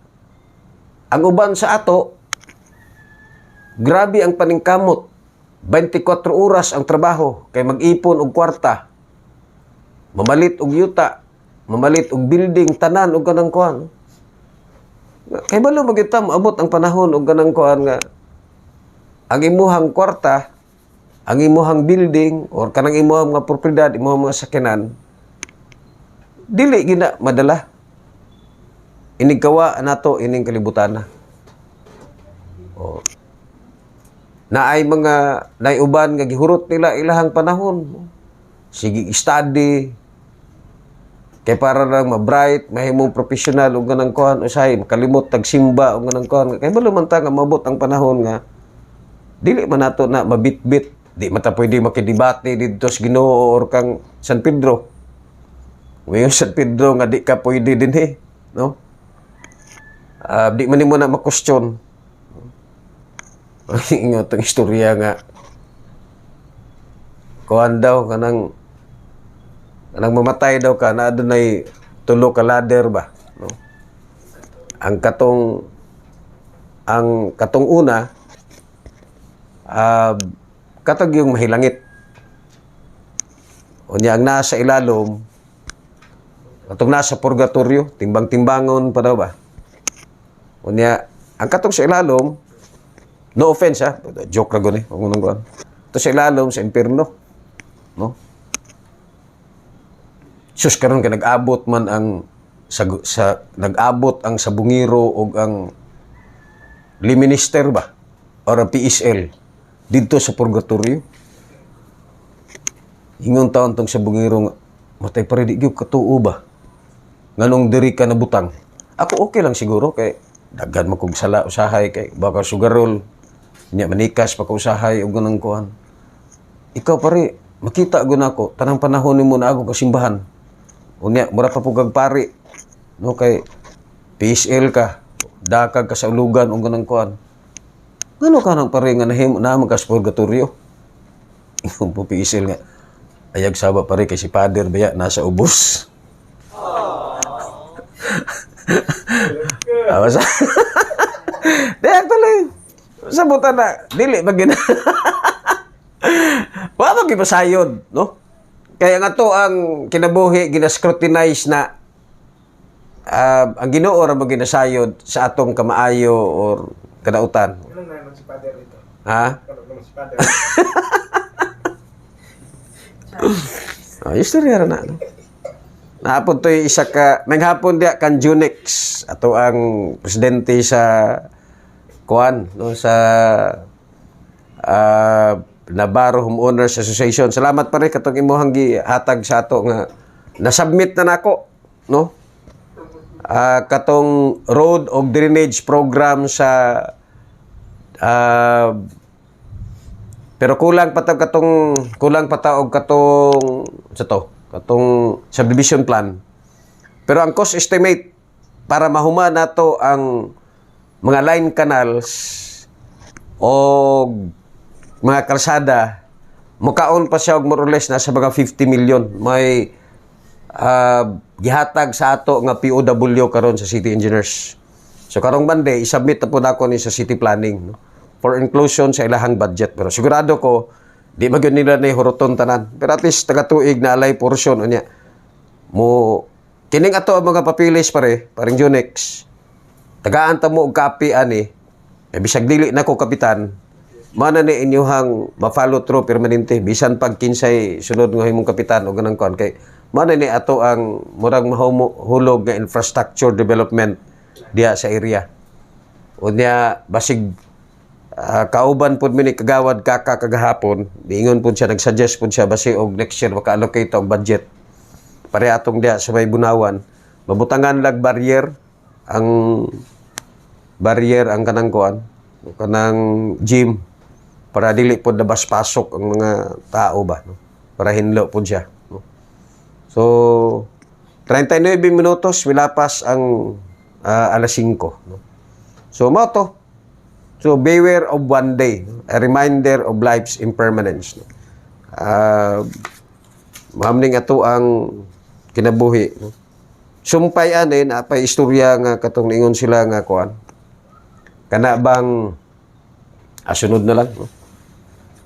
ang uban sa ato grabe ang paningkamot. 24 oras ang trabaho kay mag-ipon og kwarta, mamalit og yuta, mamalit og building, tanan og kanang kuan. Kay balo magita maabot ang panahon og kanang kuan nga ang imuhang kwarta, ang imuhang building or kanang imuhang mga propiedad, imuhang mga sakyanan dili gina madala. Inigkawa nato ining kalibutan na. Na ay mga naiuban nga gihurot nila ilahang panahon. Sige study kay para lang ma-bright, mahimong professional og ganang kuan usay makalimot tag simba og ganang kuan. Kay balo man ta nga mabot ang panahon nga dili man nato na mabitbit, di man ta pwede makidebate didto sa Ginoo or kang San Pedro. Ngayon San Pedro nga di ka pwede dinhi, no? Di man nimo na ma-question. Ingat ang istorya nga kuhan daw kanang mamatay daw ka na adunay tulo ka ladder ba, no? Ang katong una katag yung mahilangit. Unya ang nasa ilalom Katong nasa purgatorio, timbang-timbangon pa daw ba? Unya, ang katong sa ilalom, no offense ha, joke ra gud eh, kung nang kuan. To sa ilalom sa impierno, no? Sus karon kay nag-abot man ang nag-abot ang sabungiro og ang liminister ba or ang PSL didto sa purgatorio. Ingon taon tong sabungiro nga matay pa rin di gyud katuo ba? Nganong diri ka nabutang? Ako okay lang siguro kay daghan mo kog sala usahay kay baka sugarol nya manikas pa ko usahay og ganang kuan. Ikaw pare makita gud nako tanang panahon nimo na ako kasimbahan. Unya mura pa pug kag pari no kay PSL ka dakag ka sa ulugan og ganang kuan. Ngano ka nang pare nga nahimo na magas purgatorio? Ingon po PSL nga ayag saba pare kay si Father baya nasa ubos. Awas. Dek tuloy. Sabutan na dili magina. Wa mo gipasayod, no? Kaya nga to ang kinabuhi gina-scrutinize na ang Ginoo ra mo ginasayod sa atong kamaayo or kadautan. Anong naman si Father ito? Ha? Anong naman si Father? Istorya ra na. No? Nahapon to'y isa ka, nanghapon dia kan Junix, ato ang presidente sa Kuan, no, sa Navarro Homeowners Association. Salamat pa rin katong imuhang gihatag sa ato nga nasubmit na nako, no? Katong road og drainage program sa pero kulang pa katong sa to katong subdivision plan. Pero ang cost estimate para mahuma nato ang mga line canals o mga kalsada, mukaon pa siya og more or less nasa mga 50 million. May gihatag sa ato nga POW karon sa city engineers. So karong Monday, isubmit na po nako ni sa city planning, no? For inclusion sa ilahang budget. Pero sigurado ko di ba gyud nila ni huruton tanan. Pero at least taga-tuig na alay portion unya. Mo kining ato ang mga papilis paring Junix. Tagaan ta mo og copy ani. Bisag dili na ko kapitan. Mana ni inyuhang ma-follow through permanente bisan pag kinsay sunod nga himong kapitan o ganang kon kay mana ni ato ang murang mahulog nga infrastructure development diya sa area. Unya basig kauban pud mi ni kagawad kagahapon, diingon pud siya nagsuggest pud siya basi og next year maka-allocate og budget. Pare atong diya sa may Bunawan, mabutangan lag barrier ang kanang kuan, kanang gym para dili pud nabas pasok ang mga tao ba, no? Para hinlo pud siya, no? So 39 minutos milapas ang alas 5, no? So mao to. So, beware of one day. A reminder of life's impermanence. Mahamning ato ang kinabuhi. Sumpay anin, apay istorya nga katong ningon sila nga kuan. Kana bang asunod na lang. No?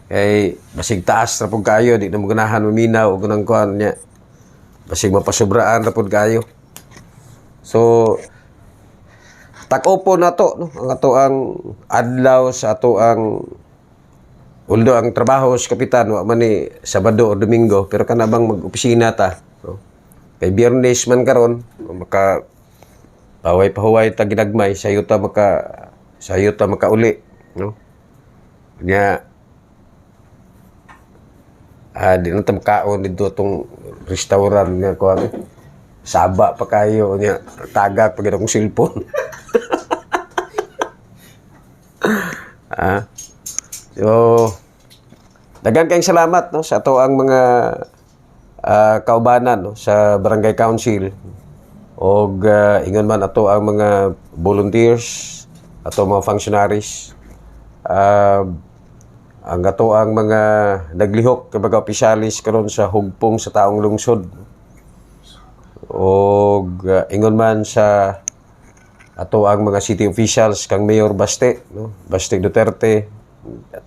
Kay basig taas na pud kayo, di na mo ganahan maminaw o ganang kuan niya. Basig mapasubraan na pud kayo. So, tak-opo na to, no? Ang ato ang adlaw sa ato ang uldo ang trabaho sa kapitan wa man ni Sabado o Domingo pero kana bang mag-opisina ta, no? Kay Biyernes man karon maka pahuway ta ginagmay sayo ta makauli, no? Nya di na ta makaon dito tong restaurant nga kuan. Saba pa kayo nya tagak pag akong cellphone. So daghang kayong salamat, no, sa ato ang mga kaubanan, no, sa barangay council og ingon man ato ang mga volunteers, ato mga functionaries, ang ato ang mga naglihok kay mga opisyalis karon sa hugpong sa taong lungsod. O ingon man sa ato ang mga city officials kang Mayor Baste, no? Baste Duterte,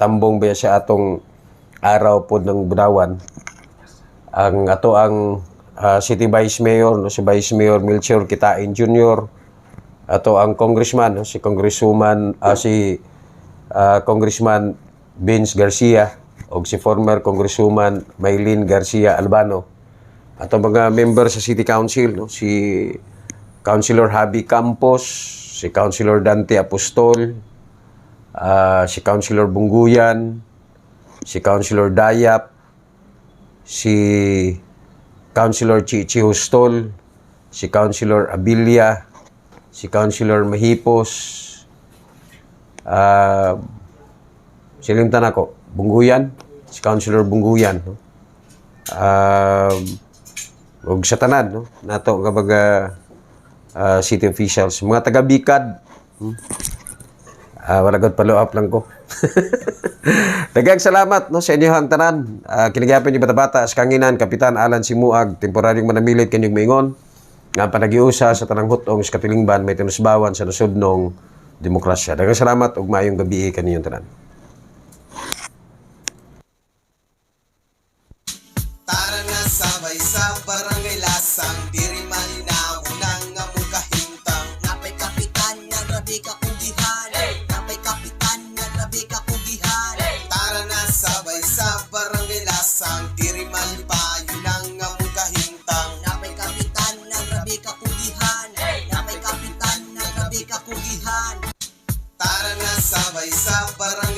tambong ba siya atong araw pod ng Bunawan. Ang ato ang City Vice Mayor, no, si Vice Mayor Melchor Kitain Jr., ato ang congressman, no, si Congresswoman, Congressman Vince Garcia, o si former Congresswoman Maylene Garcia Albano. Ato mga member sa City Council, no, si Councilor Javi Campos, si Councilor Dante Apostol, si Councilor Bunguyan, si Councilor Dayap, si Councilor Chichi Hustol, si Councilor Abilia, si Councilor Mahipos, silimtan ako, Bunguyan, si Councilor Bunguyan, no? Ug sa tanan, no? Nato nga mga city officials, mga taga-Bicad, wala gud follow up lang ko. Daghang salamat, no, sa inyong tanan. Kinigyapon ni bata-bata sa kanginan Kapitan Alan Simuag, temporaryong manamilit kanyang maingon nga panagiusa sa tanang hutong sa katilingban may tinusbawan sa nasudnong demokrasya. Daghang salamat ug maayong gabi kaninyong tanan. Tara na sabay sa barangay lasang, diri malinaw nang among kahintang. Napay kapitan nga grabe ka kugihan, napay kapitan nga grabe ka kugihan. Tara na sabay sa barangay lasang, diri malipayo nang among kahintang. Napay kapitan nga grabe ka kugihan, napay kapitan nga grabe ka kugihan. Tara na sabay sa barangay